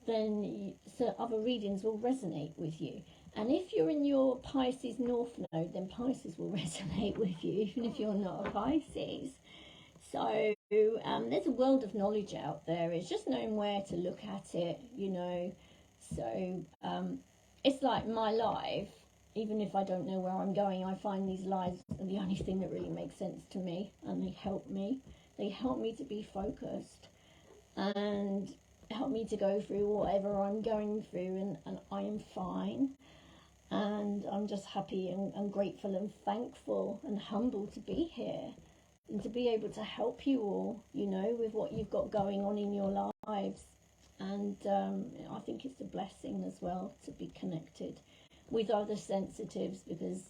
then so other readings will resonate with you. And if you're in your Pisces North Node, then Pisces will resonate with you, even if you're not a Pisces. So there's a world of knowledge out there. It's just knowing where to look at it, you know. So it's like my life. Even if I don't know where I'm going, I find these lives are the only thing that really makes sense to me, and they help me. They help me to be focused and help me to go through whatever I'm going through, and I am fine. And I'm just happy and grateful and thankful and humble to be here and to be able to help you all, you know, with what you've got going on in your lives. And I think it's a blessing as well to be connected with other sensitives, because,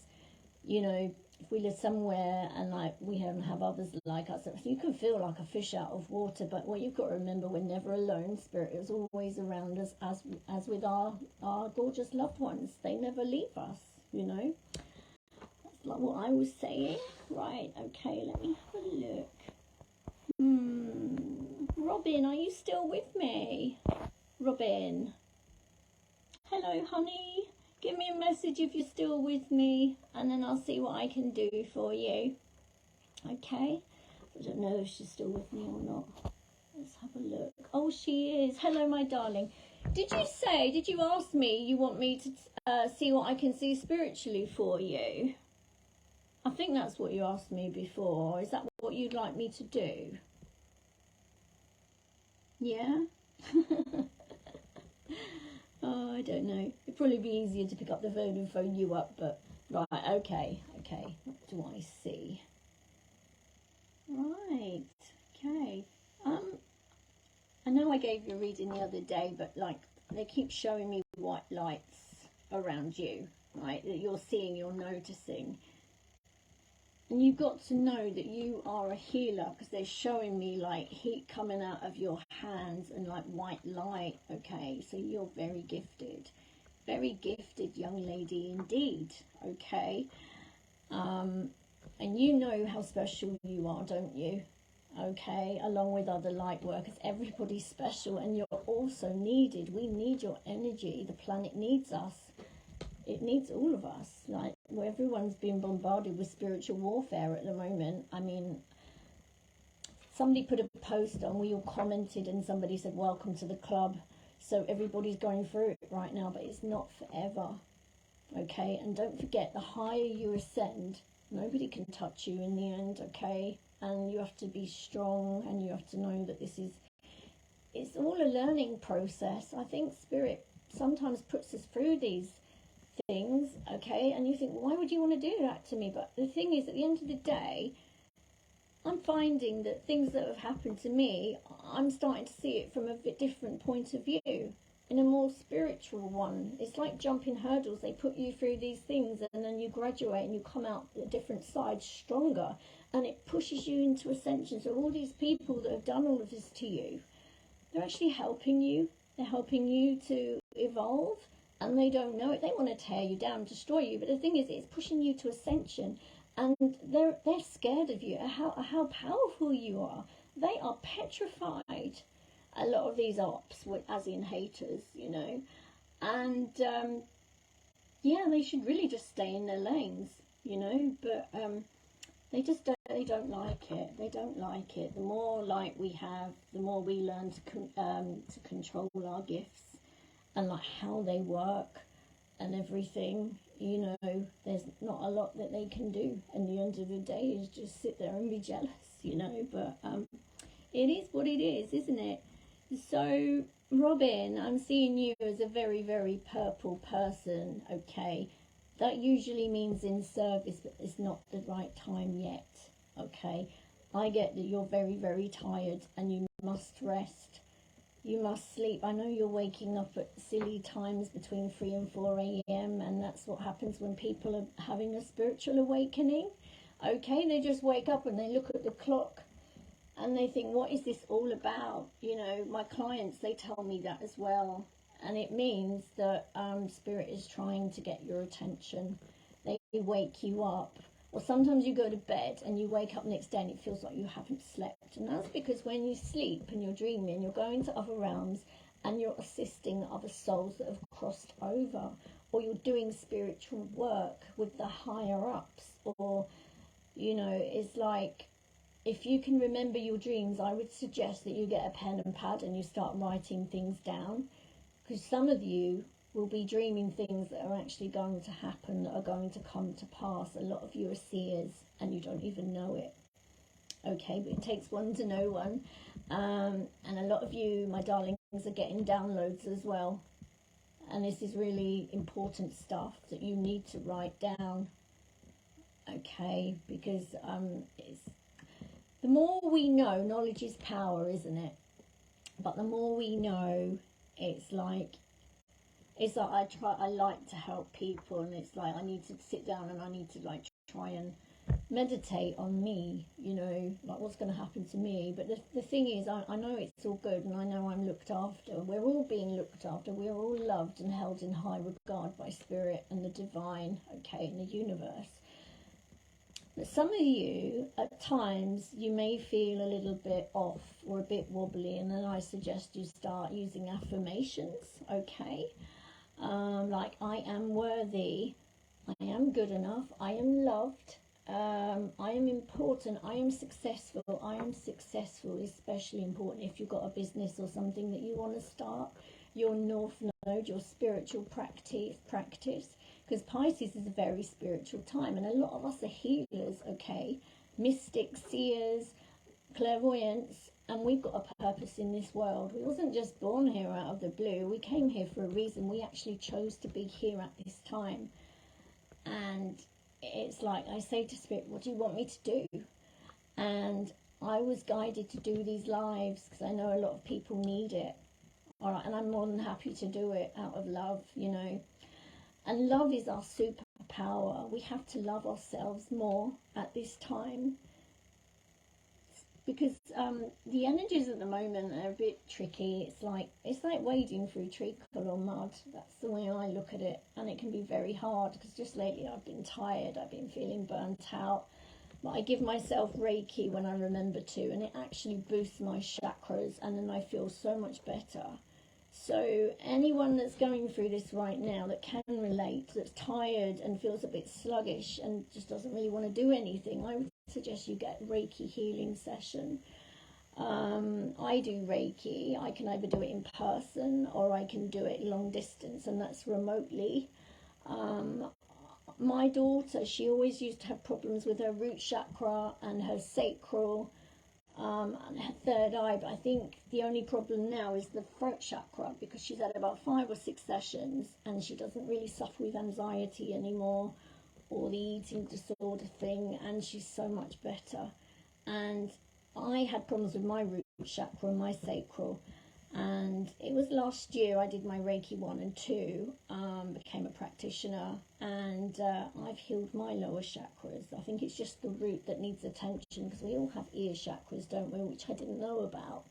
you know, if we live somewhere and like we don't have others like us, you can feel like a fish out of water. But what you've got to remember, we're never alone. Spirit is always around us, as with our gorgeous loved ones. They never leave us, you know. That's like what I was saying. Right, okay, let me have a look. Robin, are you still with me? Robin. Hello, honey. Give me a message if you're still with me, and then I'll see what I can do for you. Okay? I don't know if she's still with me or not. Let's have a look. Oh, she is. Hello, my darling. Did you ask me you want me to see what I can see spiritually for you? I think that's what you asked me before. Is that what you'd like me to do? Yeah? Oh, I don't know. It'd probably be easier to pick up the phone and phone you up, but right, okay. What do I see? Right, okay. I know I gave you a reading the other day, but like they keep showing me white lights around you, right? That you're seeing, you're noticing. And you've got to know that you are a healer, because they're showing me like heat coming out of your hands and like white light, okay? So you're very gifted young lady indeed, okay? And you know how special you are, don't you? Okay, along with other light workers, everybody's special, and you're also needed. We need your energy. The planet needs us. It needs all of us. Like, where everyone's being bombarded with spiritual warfare at the moment. I mean, somebody put a post on, we all commented, and somebody said, welcome to the club. So everybody's going through it right now, but it's not forever. Okay, and don't forget, the higher you ascend, nobody can touch you in the end, okay? And you have to be strong, and you have to know that it's all a learning process. I think Spirit sometimes puts us through these things, okay? And you think, why would you want to do that to me? But the thing is, at the end of the day, I'm finding that things that have happened to me, I'm starting to see it from a bit different point of view, in a more spiritual one. It's like jumping hurdles. They put you through these things, and then you graduate and you come out a different side stronger, and it pushes you into ascension. So all these people that have done all of this to you, they're actually helping you. They're helping you to evolve, and they don't know it. They want to tear you down, destroy you. But the thing is, it's pushing you to ascension, and they're scared of you, how powerful you are. They are petrified. a lot of these ops, as in haters, you know, and yeah, they should really just stay in their lanes, you know, but they just don't like it. They don't like it. The more light we have, the more we learn to control our gifts and like how they work and everything. You know, there's not a lot that they can do. And the end of the day is just sit there and be jealous, you know. But it is what it is, isn't it? So, Robin, I'm seeing you as a very, very purple person, okay? That usually means in service, but it's not the right time yet, okay? I get that you're very, very tired and you must rest. You must sleep. I know you're waking up at silly times between 3 and 4 a.m. and that's what happens when people are having a spiritual awakening, okay? They just wake up and they look at the clock and they think, what is this all about? You know, my clients, they tell me that as well. And it means that Spirit is trying to get your attention. They wake you up. Or sometimes you go to bed and you wake up next day and it feels like you haven't slept. And that's because when you sleep and you're dreaming, you're going to other realms and you're assisting other souls that have crossed over. Or you're doing spiritual work with the higher ups. Or, you know, it's like, if you can remember your dreams, I would suggest that you get a pen and pad and you start writing things down. Because some of you will be dreaming things that are actually going to happen, that are going to come to pass. A lot of you are seers and you don't even know it. Okay, but it takes one to know one. And a lot of you, my darlings, are getting downloads as well. And this is really important stuff that you need to write down. Okay, because the more we know, knowledge is power, isn't it? But the more we know, it's like I like to help people, and it's like I need to sit down and I need to like try and meditate on me, you know, like what's going to happen to me. But the thing is, I know it's all good and I know I'm looked after. We're all being looked after. We're all loved and held in high regard by Spirit and the divine, okay, in the universe. But some of you, at times, you may feel a little bit off or a bit wobbly, and then I suggest you start using affirmations, okay? Like, I am worthy, I am good enough, I am loved, I am important, I am successful. I am successful, especially important if you've got a business or something that you want to start. Your North Node, your spiritual practice. Because Pisces is a very spiritual time, and a lot of us are healers, okay? Mystics, seers, clairvoyants, and we've got a purpose in this world. We wasn't just born here out of the blue. We came here for a reason. We actually chose to be here at this time. And it's like I say to Spirit, what do you want me to do? And I was guided to do these lives because I know a lot of people need it. All right, and I'm more than happy to do it out of love, you know. And love is our superpower. We have to love ourselves more at this time, because the energies at the moment are a bit tricky. It's like wading through treacle or mud. That's the way I look at it, and it can be very hard because just lately I've been tired. I've been feeling burnt out. But I give myself Reiki when I remember to, and it actually boosts my chakras, and then I feel so much better. So anyone that's going through this right now that can relate, that's tired and feels a bit sluggish and just doesn't really want to do anything, I would suggest you get a Reiki healing session. I do Reiki. I can either do it in person or I can do it long distance, and that's remotely. My daughter, she always used to have problems with her root chakra and her sacral, and her third eye, but I think the only problem now is the throat chakra, because she's had about 5 or 6 sessions and she doesn't really suffer with anxiety anymore or the eating disorder thing, and she's so much better. And I had problems with my root chakra and my sacral, and it was last year I did my Reiki 1 and 2, became a practitioner, and I've healed my lower chakras. I think it's just the root that needs attention, because we all have ear chakras, don't we, which I didn't know about.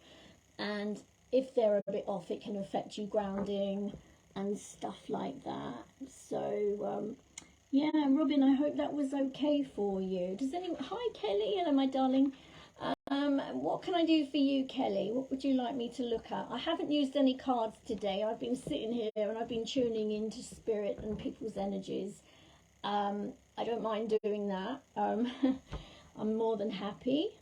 And if they're a bit off, it can affect you grounding and stuff like that. So yeah, Robin, I hope that was okay for you. Does anyone? Hi Kelly, hello my darling. What can I do for you, Kelly? What would you like me to look at? I haven't used any cards today. I've been sitting here and I've been tuning into spirit and people's energies. I don't mind doing that. I'm more than happy.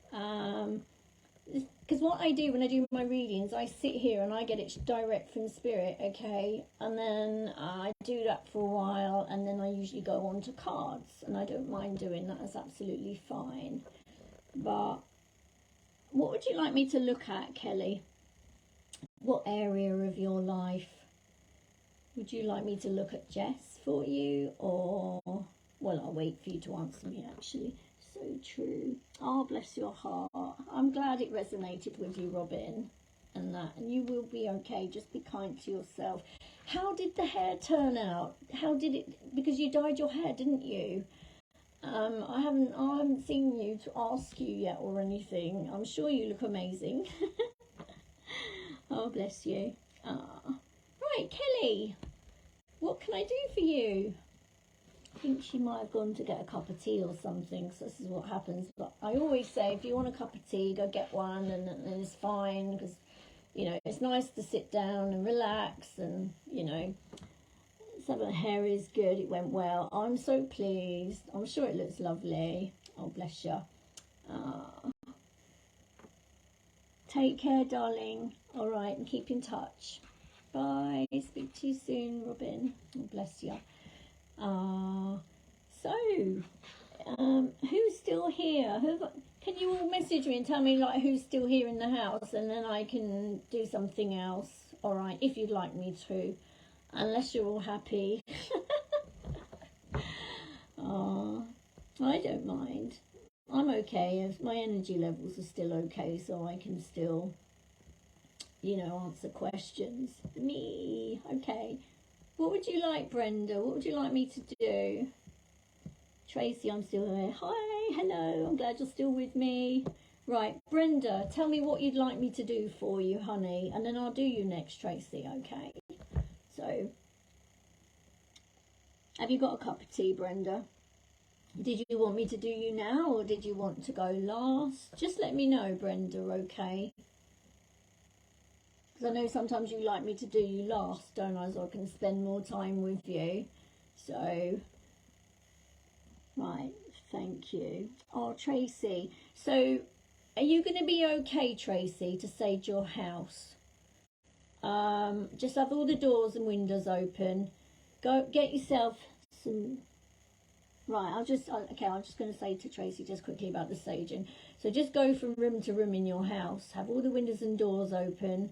Because what I do when I do my readings, I sit here and I get it direct from spirit, okay? And then I do that for a while, and then I usually go on to cards, and I don't mind doing that. That's absolutely fine. But what would you like me to look at, Kelly? What area of your life? Would you like me to look at Jess for you, or... Well, I'll wait for you to answer me, actually. So true. Oh, bless your heart. I'm glad it resonated with you, Robin, and that. And you will be okay. Just be kind to yourself. How did the hair turn out? How did it... Because you dyed your hair, didn't you? I haven't seen you to ask you yet or anything. I'm sure you look amazing. Oh, bless you. Right, Kelly. What can I do for you? I think she might have gone to get a cup of tea or something, so this is what happens. But I always say, if you want a cup of tea, go get one, and it's fine, because, you know, it's nice to sit down and relax, and, you know, so the hair is good, it went well. I'm so pleased. I'm sure it looks lovely. Oh, bless you. Take care, darling. All right, and keep in touch. Bye. Speak to you soon, Robin. Oh, bless you. Who's still here? Can you all message me and tell me like who's still here in the house, and then I can do something else. All right, if you'd like me to, unless you're all happy. Oh, I don't mind. I'm okay. If my energy levels are still okay, so I can still, you know, answer questions. Me, okay. What would you like, Brenda? What would you like me to do? Tracy, I'm still here. Hi, hello, I'm glad you're still with me. Right, Brenda, tell me what you'd like me to do for you, honey, and then I'll do you next, Tracy, okay? So, have you got a cup of tea, Brenda? Did you want me to do you now, or did you want to go last? Just let me know, Brenda, okay? Because I know sometimes you like me to do you last, don't I, so I can spend more time with you. So, right, thank you. Oh, Tracy, so are you going to be okay, Tracy, to sage your house? Just have all the doors and windows open. Go get yourself some... Right, I'm just going to say to Tracy just quickly about the saging. So just go from room to room in your house. Have all the windows and doors open.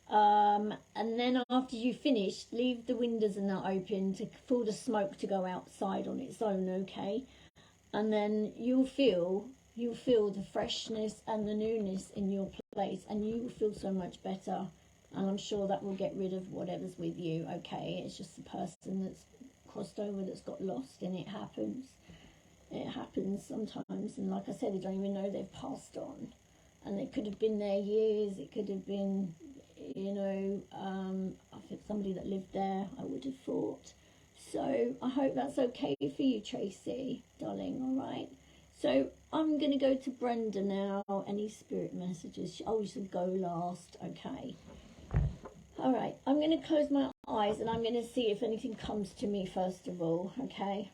And then after you finish, leave the windows and that open for the smoke to go outside on its own, okay? And then you'll feel the freshness and the newness in your place, and you will feel so much better. And I'm sure that will get rid of whatever's with you, okay? It's just the person that's crossed over that's got lost, and it happens sometimes. And like I said, they don't even know they've passed on, and it could have been their years, it could have been, you know, I think somebody that lived there, I would have thought. So I hope that's okay for you, Tracy, darling. All right, so I'm going to go to Brenda now. Any spirit messages? Oh, you should go last. Okay. All right, I'm going to close my eyes and I'm going to see if anything comes to me first of all, okay?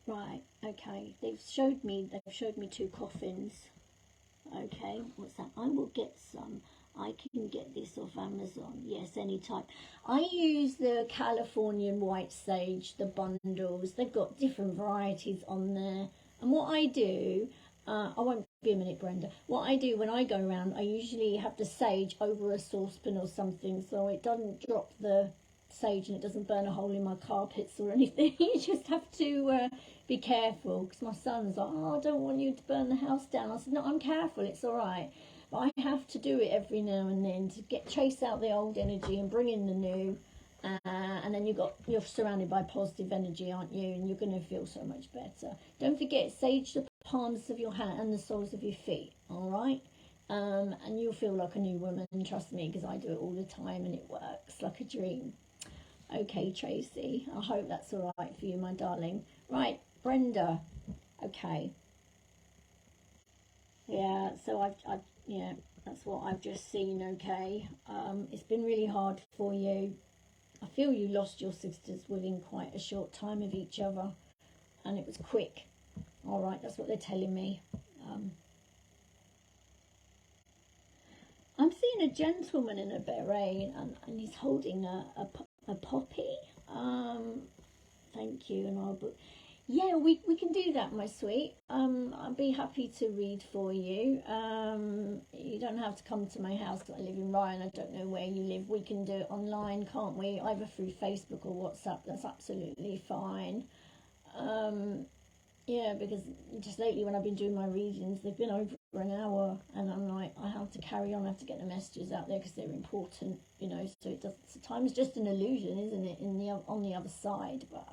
Right, okay, they've showed me 2 coffins. Okay, what's that? I will get some. I can get this off Amazon. Yes, anytime. I use the Californian white sage, the bundles. They've got different varieties on there. And what I do... I won't be a minute, Brenda. What I do when I go around, I usually have the sage over a saucepan or something, so it doesn't drop the sage and it doesn't burn a hole in my carpets or anything. You just have to be careful, because my son's like, oh, I don't want you to burn the house down. I said, no, I'm careful, it's all right. But I have to do it every now and then to chase out the old energy and bring in the new. And then you're surrounded by positive energy, aren't you? And you're going to feel so much better. Don't forget, sage the palms of your hand and the soles of your feet, all right? And you'll feel like a new woman, trust me, because I do it all the time and it works like a dream. Okay, Tracy, I hope that's all right for you, my darling. Right, Brenda. Okay. Yeah, so yeah, that's what I've just seen, okay. It's been really hard for you. I feel you lost your sisters within quite a short time of each other, and it was quick. All right, that's what they're telling me. I'm seeing a gentleman in a beret, and he's holding a poppy. Thank you, and I'll book. Yeah, we can do that, my sweet. I'll be happy to read for you. You don't have to come to my house because I live in Ryan. I don't know where you live. We can do it online, can't we? Either through Facebook or WhatsApp. That's absolutely fine. Yeah, because just lately when I've been doing my readings, they've been over an hour, and I'm like, I have to carry on. I have to get the messages out there because they're important, you know. So it doesn't. So time is just an illusion, isn't it? On the other side, but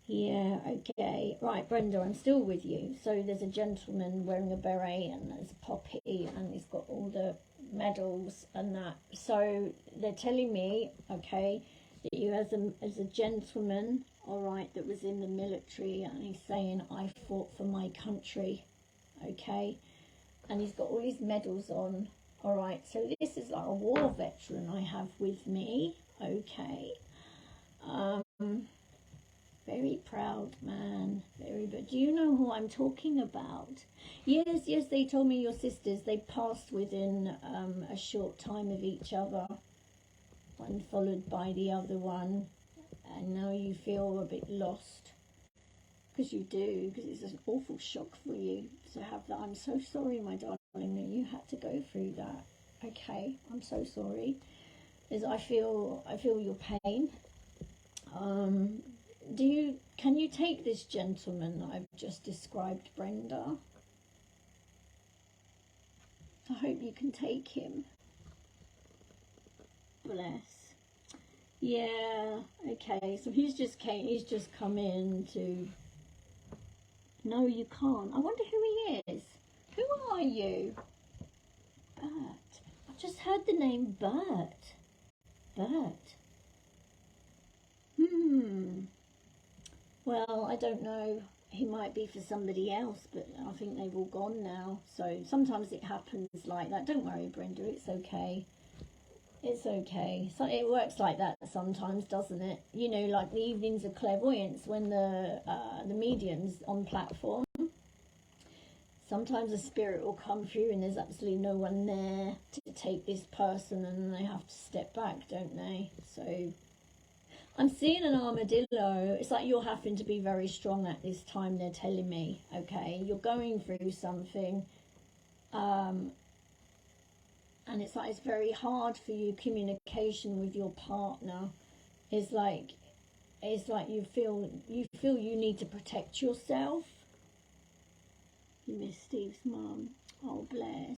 yeah, okay. Right, Brenda, I'm still with you. So there's a gentleman wearing a beret, and there's a poppy, and he's got all the medals and that. So they're telling me, okay, that you as a gentleman, all right, that was in the military, and he's saying, I fought for my country, okay? And he's got all his medals on, all right? So this is like a war veteran I have with me, okay? Very proud man, but do you know who I'm talking about? Yes, they told me your sisters, they passed within a short time of each other, one followed by the other one, and now you feel a bit lost, because you do, because it's an awful shock for you to have that. I'm so sorry, my darling, that you had to go through that. Okay, I'm so sorry. I feel your pain. Can you take this gentleman that I've just described, Brenda? I hope you can take him. Bless. Yeah, okay, so he's just come in to... No, you can't. I wonder who he is. Who are you? Bert. I just heard the name Bert. Bert. Well, I don't know. He might be for somebody else, but I think they've all gone now. So sometimes it happens like that. Don't worry, Brenda. It's okay. It's okay. So it works like that sometimes, doesn't it? You know, like the evenings of clairvoyance when the medium's on platform. Sometimes a spirit will come through and there's absolutely no one there to take this person, and they have to step back, don't they? So I'm seeing an armadillo. It's like you're having to be very strong at this time, they're telling me, okay? You're going through something, and it's like it's very hard for you, communication with your partner. It's like you feel you need to protect yourself. You miss Steve's mum. Oh, bless.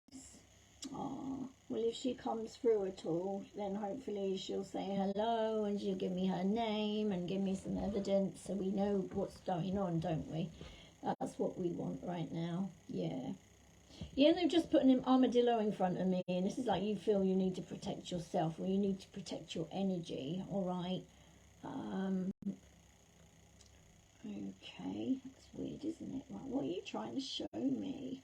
Oh, well, if she comes through at all, then hopefully she'll say hello and she'll give me her name and give me some evidence so we know what's going on, don't we? That's what we want right now. Yeah. Yeah, they've just put an armadillo in front of me, and this is like you feel you need to protect yourself, or you need to protect your energy, all right? Okay, that's weird, isn't it? Right, what are you trying to show me?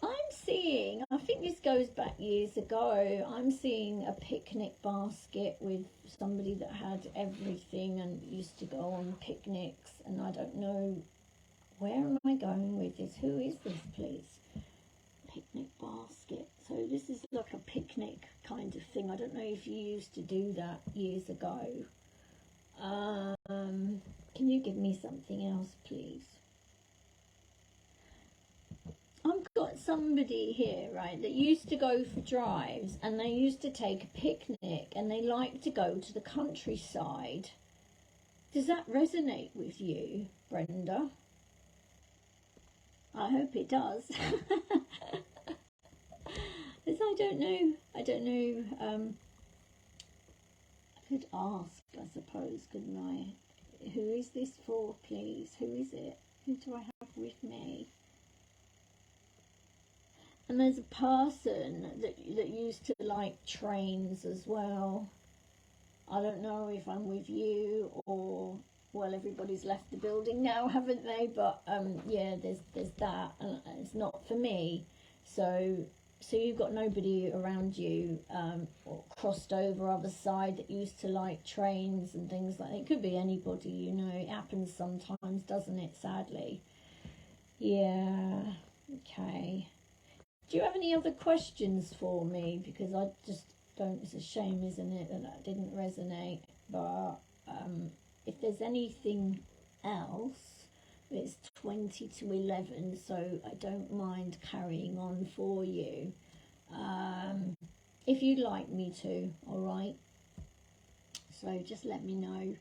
I'm seeing, I think this goes back years ago, I'm seeing a picnic basket with somebody that had everything and used to go on picnics, and I don't know, where am I going with this? Who is this, please? Picnic basket. So this is like a picnic kind of thing. I don't know if you used to do that years ago. Can you give me something else, please? I've got somebody here, right, that used to go for drives, and they used to take a picnic, and they like to go to the countryside. Does that resonate with you, Brenda? I hope it does. Because I don't know. I could ask, I suppose, couldn't I? Who is this for, please? Who is it? Who do I have with me? And there's a person that used to like trains as well. I don't know if I'm with you or, well, everybody's left the building now, haven't they? But yeah, there's that, and it's not for me. So you've got nobody around you or crossed over other side that used to like trains and things like that. It could be anybody, you know. It happens sometimes, doesn't it? Sadly. Yeah. Okay. Do you have any other questions for me? Because I just don't. It's a shame, isn't it, that didn't resonate. But if there's anything else, it's 20 to 11, so I don't mind carrying on for you. If you'd like me to, all right? So just let me know.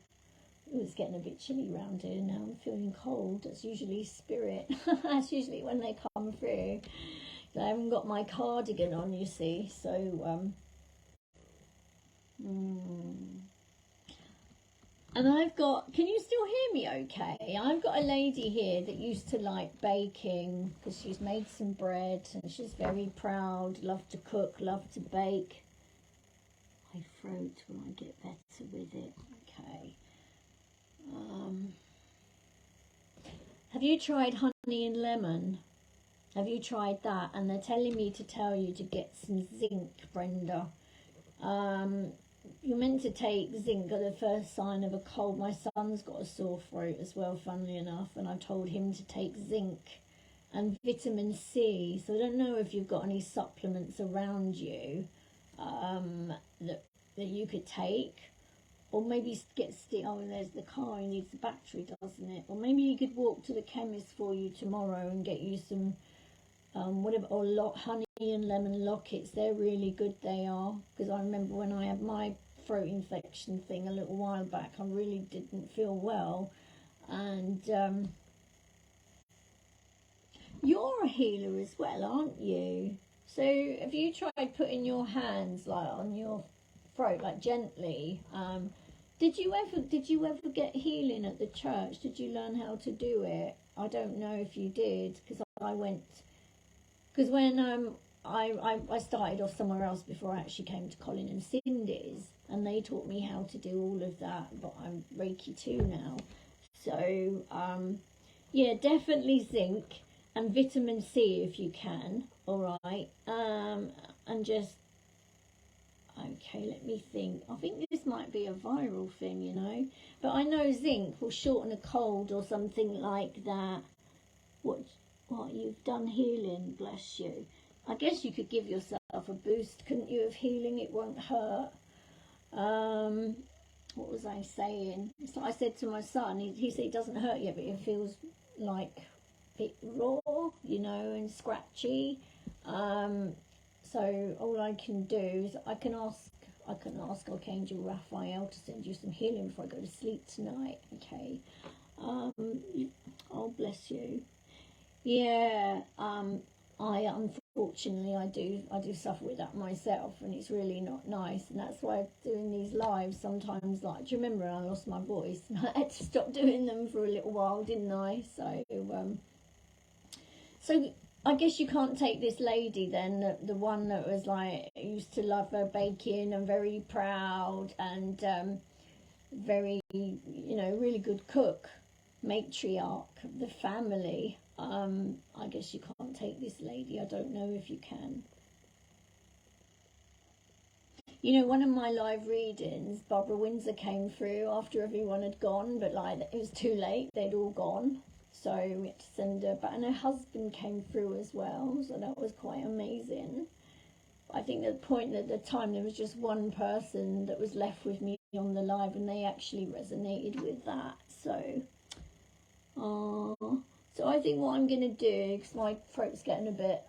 Ooh, it's getting a bit chilly around here now. I'm feeling cold. That's usually spirit. That's usually when they come through. I haven't got my cardigan on, you see, so and I've got, can you still hear me okay? I've got a lady here that used to like baking because she's made some bread and she's very proud, loved to cook, loved to bake. My throat, will I get better with it? Okay. Have you tried honey and lemon? Have you tried that? And they're telling me to tell you to get some zinc, Brenda. You're meant to take zinc at the first sign of a cold. My son's got a sore throat as well, funnily enough, and I told him to take zinc and vitamin C. So I don't know if you've got any supplements around you that you could take. Or maybe get oh, there's the car, he needs the battery, doesn't it? Or maybe you could walk to the chemist for you tomorrow and get you some whatever, or honey and lemon lockets. They're really good, they are, because I remember when I had my throat infection thing a little while back, I really didn't feel well. And you're a healer as well, aren't you? So have you tried putting your hands like on your throat, like gently? Did you ever get healing at the church? Did you learn how to do it? I don't know if you did, because I went, because when I started off somewhere else before I actually came to Colin and Cindy's, and they taught me how to do all of that, but I'm Reiki 2 now. So yeah, definitely zinc and vitamin C if you can, all right. And just, okay, let me think. I think this might be a viral thing, you know, but I know zinc will shorten a cold or something like that. What you've done healing, bless you. I guess you could give yourself a boost, couldn't you, of healing? It won't hurt. What was I saying? So I said to my son, he said it doesn't hurt yet, but it feels like a bit raw, you know, and scratchy. So all I can do is I can ask Archangel Raphael to send you some healing before I go to sleep tonight. Okay. Oh, bless you. Yeah. Unfortunately I do suffer with that myself, and it's really not nice, and that's why doing these lives sometimes, like, do you remember I lost my voice and I had to stop doing them for a little while, didn't I? So I guess you can't take this lady then, the one that was like, used to love her baking and very proud and very, you know, really good cook, matriarch of the family. I guess you can't take this lady. I don't know if you can. You know, one of my live readings, Barbara Windsor came through after everyone had gone, but like it was too late, they'd all gone. So we had to send her back, and her husband came through as well, so that was quite amazing. I think at the time there was just one person that was left with me on the live, and they actually resonated with that. So I think what I'm going to do, because my throat's getting a bit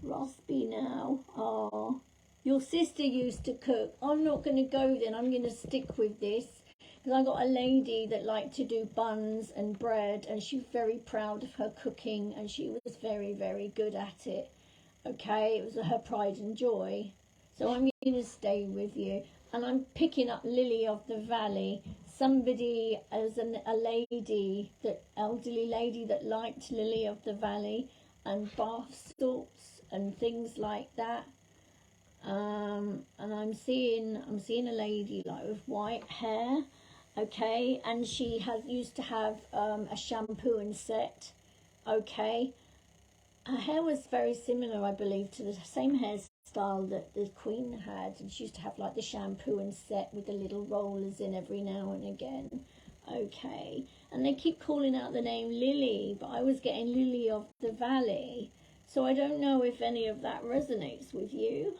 raspy now. Your sister used to cook. I'm not going to go then. I'm going to stick with this, because I got a lady that liked to do buns and bread, and she's very proud of her cooking, and she was very, very good at it. Okay, it was her pride and joy. So I'm going to stay with you, and I'm picking up Lily of the Valley. Somebody, as a lady, that elderly lady that liked Lily of the Valley and bath salts and things like that. And I'm seeing a lady like with white hair, okay, and she used to have a shampoo and set, okay. Her hair was very similar, I believe, to the same hairstyle that the Queen had, and she used to have like the shampoo and set with the little rollers in every now and again, okay. And they keep calling out the name Lily, but I was getting Lily of the Valley, so I don't know if any of that resonates with you.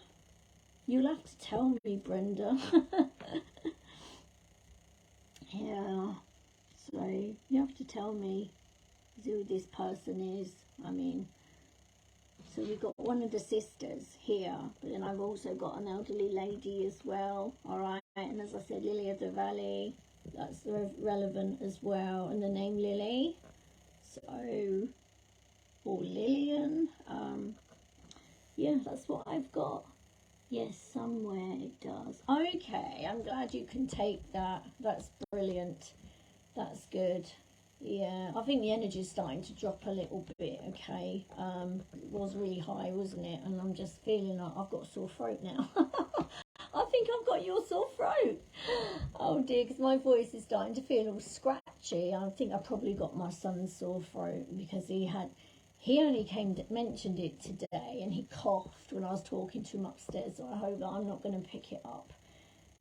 You'll have to tell me, Brenda. Yeah, so you have to tell me who this person is. I mean, so we've got one of the sisters here, but then I've also got an elderly lady as well, all right? And as I said, Lily of the Valley, that's relevant as well, and the name Lily, so, or Lillian, yeah, that's what I've got. Yes, somewhere it does. Okay, I'm glad you can take that. That's brilliant. That's good. Yeah, I think the energy is starting to drop a little bit, okay. It was really high, wasn't it? And I'm just feeling like I've got a sore throat now. I think I've got your sore throat. Oh dear, because my voice is starting to feel all scratchy. I think I probably got my son's sore throat because he only mentioned it today, and he coughed when I was talking to him upstairs, so I hope that I'm not going to pick it up.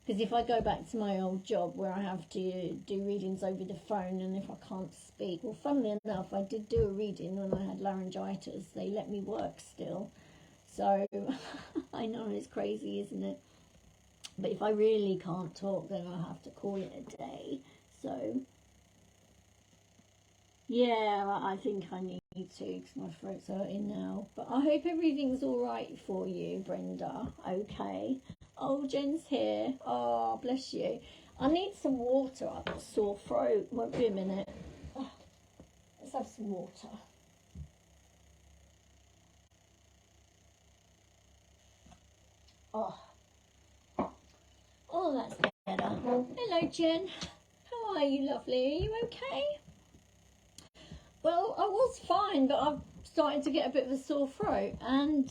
Because if I go back to my old job where I have to do readings over the phone, and if I can't speak, well, funnily enough, I did do a reading when I had laryngitis. They let me work still. So, I know it's crazy, isn't it? But if I really can't talk, then I'll have to call it a day. So, yeah, I think I need to because my throat's hurting now. But I hope everything's all right for you, Brenda. Okay. Oh, Jen's here. Oh, bless you. I need some water. I've got a sore throat. Won't be a minute. Oh, let's have some water. Oh, that's better. Hello, Jen. How are you, lovely? Are you okay? Well, I was fine, but I've started to get a bit of a sore throat. And,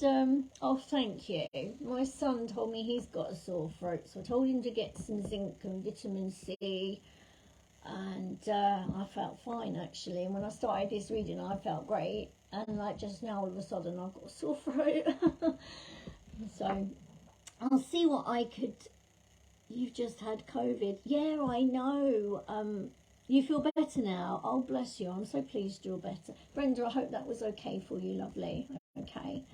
oh, thank you. My son told me he's got a sore throat, so I told him to get some zinc and vitamin C. And I felt fine, actually. And when I started this reading, I felt great. And, like, just now, all of a sudden, I've got a sore throat. So, I'll see what I could... You've just had COVID. Yeah, I know. You feel better now? Oh, bless you. I'm so pleased you're better. Brenda, I hope that was okay for you, lovely. Okay.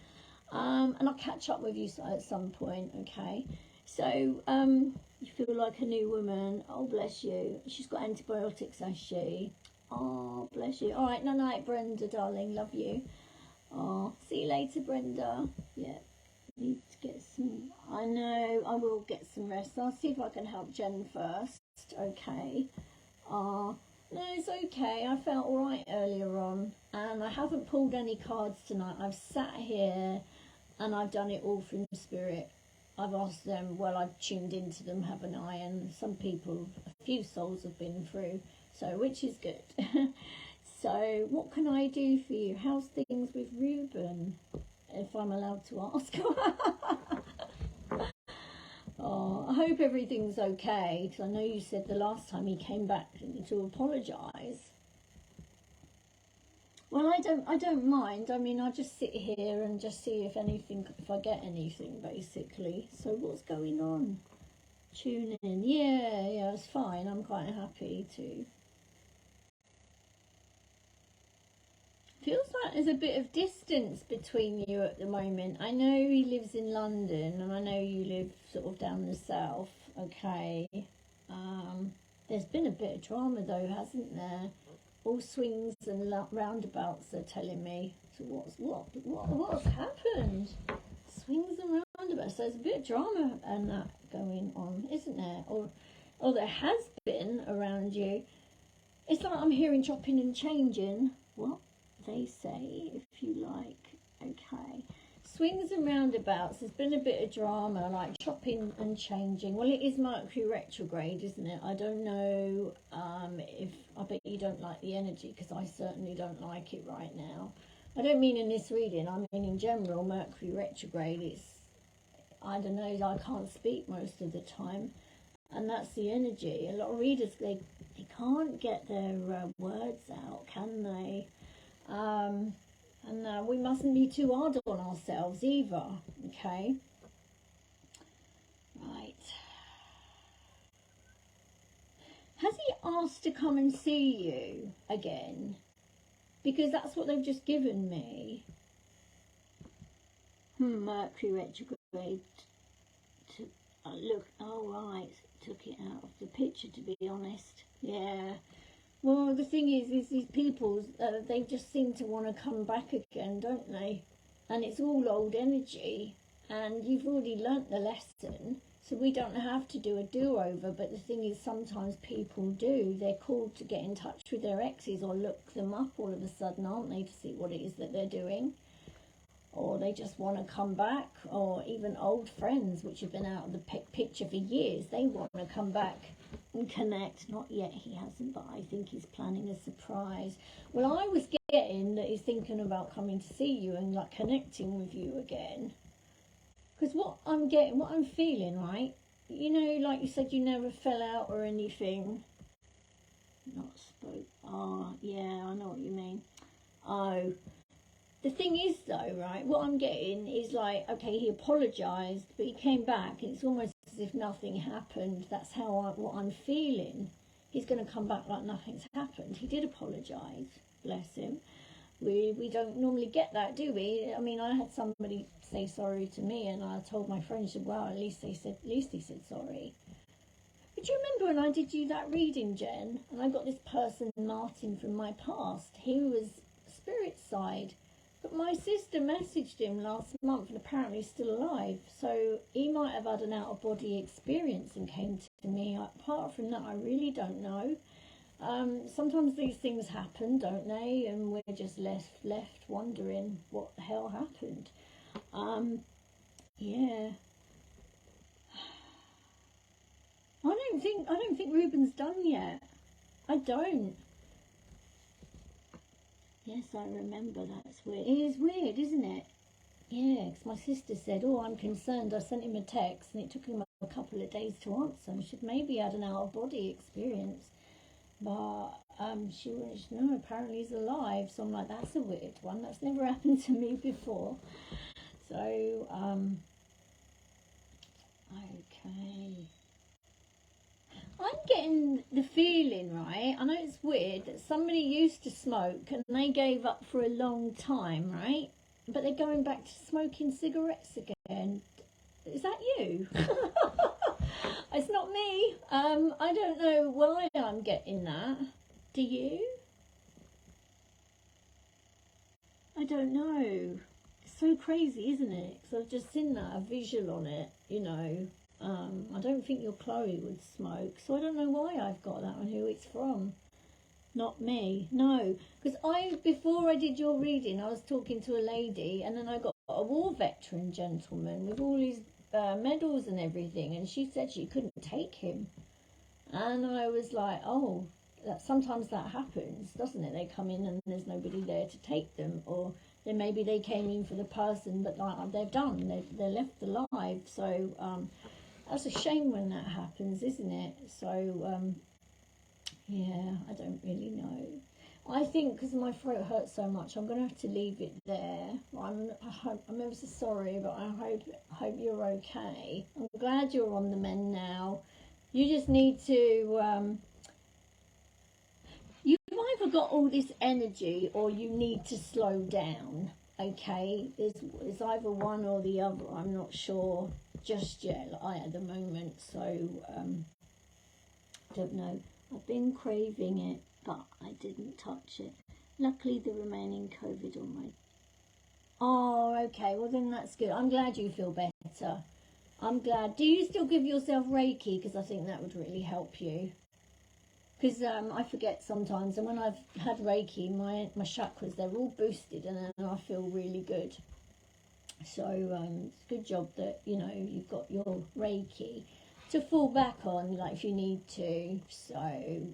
And I'll catch up with you at some point, okay? So, you feel like a new woman. Oh, bless you. She's got antibiotics, has she? Oh, bless you. All right, night, Brenda, darling. Love you. Oh, see you later, Brenda. Yeah. Need to get some... I know, I will get some rest. I'll see if I can help Jen first. Okay. No, it's okay. I felt all right earlier on, and I haven't pulled any cards tonight. I've sat here and I've done it all from spirit. I've asked them, well, I've tuned into them, haven't I? And some people, a few souls have been through, so which is good. So what can I do for you? How's things with Ruben, if I'm allowed to ask? Oh, I hope everything's okay, because I know you said the last time he came back to apologise. Well, I don't mind. I mean, I'll just sit here and just see if I get anything, basically. So what's going on? Tune in. Yeah, it's fine. I'm quite happy to. Feels like there's a bit of distance between you at the moment. I know he lives in London, and I know you live sort of down the south. Okay. There's been a bit of drama though, hasn't there? All swings and roundabouts, they're telling me. So what's happened? Swings and roundabouts. So there's a bit of drama and that going on, isn't there? Or there has been around you. It's like I'm hearing chopping and changing. What they say, if you like. Okay. Swings and roundabouts. There's been a bit of drama, like chopping and changing. Well, it is Mercury retrograde, isn't it? I don't know if... I bet you don't like the energy, because I certainly don't like it right now. I don't mean in this reading. I mean in general, Mercury retrograde. I don't know, I can't speak most of the time. And that's the energy. A lot of readers, they can't get their words out, can they? And we mustn't be too hard on ourselves either, okay? Right. Has he asked to come and see you again? Because that's what they've just given me. Mercury retrograde. Look, oh right, took it out of the picture, to be honest. Yeah. Well, the thing is these people, they just seem to want to come back again, don't they? And it's all old energy, and you've already learnt the lesson, so we don't have to do a do-over. But the thing is, sometimes people do. They're called to get in touch with their exes or look them up all of a sudden, aren't they, to see what it is that they're doing. Or they just want to come back, or even old friends which have been out of the picture for years, they want to come back and connect. Not yet, he hasn't, but I think he's planning a surprise. Well, I was getting that he's thinking about coming to see you and like connecting with you again. Because what I'm feeling, right, you know, like you said, you never fell out or anything. Not spoke. Oh, yeah, I know what you mean. Oh. The thing is, though, right, what I'm getting is like, okay, he apologised, but he came back, and it's almost as if nothing happened. That's what I'm feeling. He's going to come back like nothing's happened. He did apologise, bless him. We don't normally get that, do we? I mean, I had somebody say sorry to me, and I told my friend, well, at least he said sorry. But do you remember when I did you that reading, Jen? And I got this person, Martin, from my past. He was spirit side. But my sister messaged him last month, and apparently he's still alive. So he might have had an out-of-body experience and came to me. Apart from that, I really don't know. Sometimes these things happen, don't they? And we're just left wondering what the hell happened. Yeah. I don't think Ruben's done yet. I don't. Yes, I remember. That's weird. It is weird, isn't it? Yeah, because my sister said, oh, I'm concerned. I sent him a text, and it took him a couple of days to answer. And she maybe had an out-of-body experience. But she was, no, apparently he's alive. So I'm like, that's a weird one. That's never happened to me before. So, okay. I'm getting the feeling, right, I know it's weird, that somebody used to smoke and they gave up for a long time, right? But they're going back to smoking cigarettes again. Is that you? It's not me. I don't know why I'm getting that. Do you? I don't know. It's so crazy, isn't it? Because I've just seen that, a visual on it, you know. I don't think your Chloe would smoke, so I don't know why I've got that and who it's from. Not me, no. Because before I did your reading, I was talking to a lady, and then I got a war veteran gentleman with all his medals and everything, and she said she couldn't take him. And I was like, oh, sometimes that happens, doesn't it? They come in and there's nobody there to take them, or then maybe they came in for the person, but like they're done, they're left alive. So that's a shame when that happens, isn't it? So yeah, I don't really know. I think because my throat hurts so much, I'm going to have to leave it there. I'm ever so sorry, but I hope you're okay. I'm glad you're on the mend now. You just need to, you've either got all this energy or you need to slow down, okay? It's either one or the other. I'm not sure just yet, at the moment, so don't know. I've been craving it, but I didn't touch it. Luckily, the remaining COVID on my... Oh, okay, well then that's good. I'm glad you feel better. I'm glad. Do you still give yourself Reiki? Because I think that would really help you. Because I forget sometimes, and when I've had Reiki, my chakras, they're all boosted, and then I feel really good. So it's a good job that, you know, you've got your Reiki to fall back on, like, if you need to. So,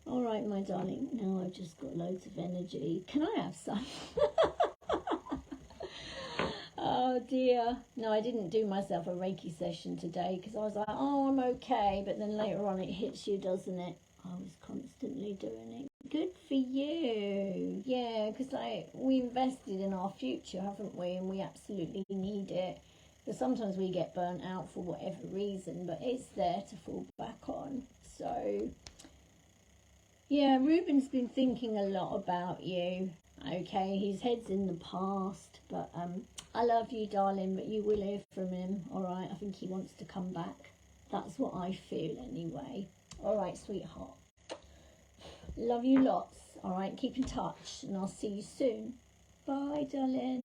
all right, my darling, now I've just got loads of energy. Can I have some? Oh dear. No, I didn't do myself a Reiki session today because I was like, oh, I'm okay. But then later on it hits you, doesn't it? I was constantly doing it. Good for you. Yeah, because we invested in our future, haven't we? And we absolutely need it. But sometimes we get burnt out for whatever reason, but it's there to fall back on. So, yeah, Ruben's been thinking a lot about you. Okay, his head's in the past, but I love you, darling, but you will hear from him, all right? I think he wants to come back. That's what I feel anyway. All right, sweetheart. Love you lots, all right? Keep in touch, and I'll see you soon. Bye, darling.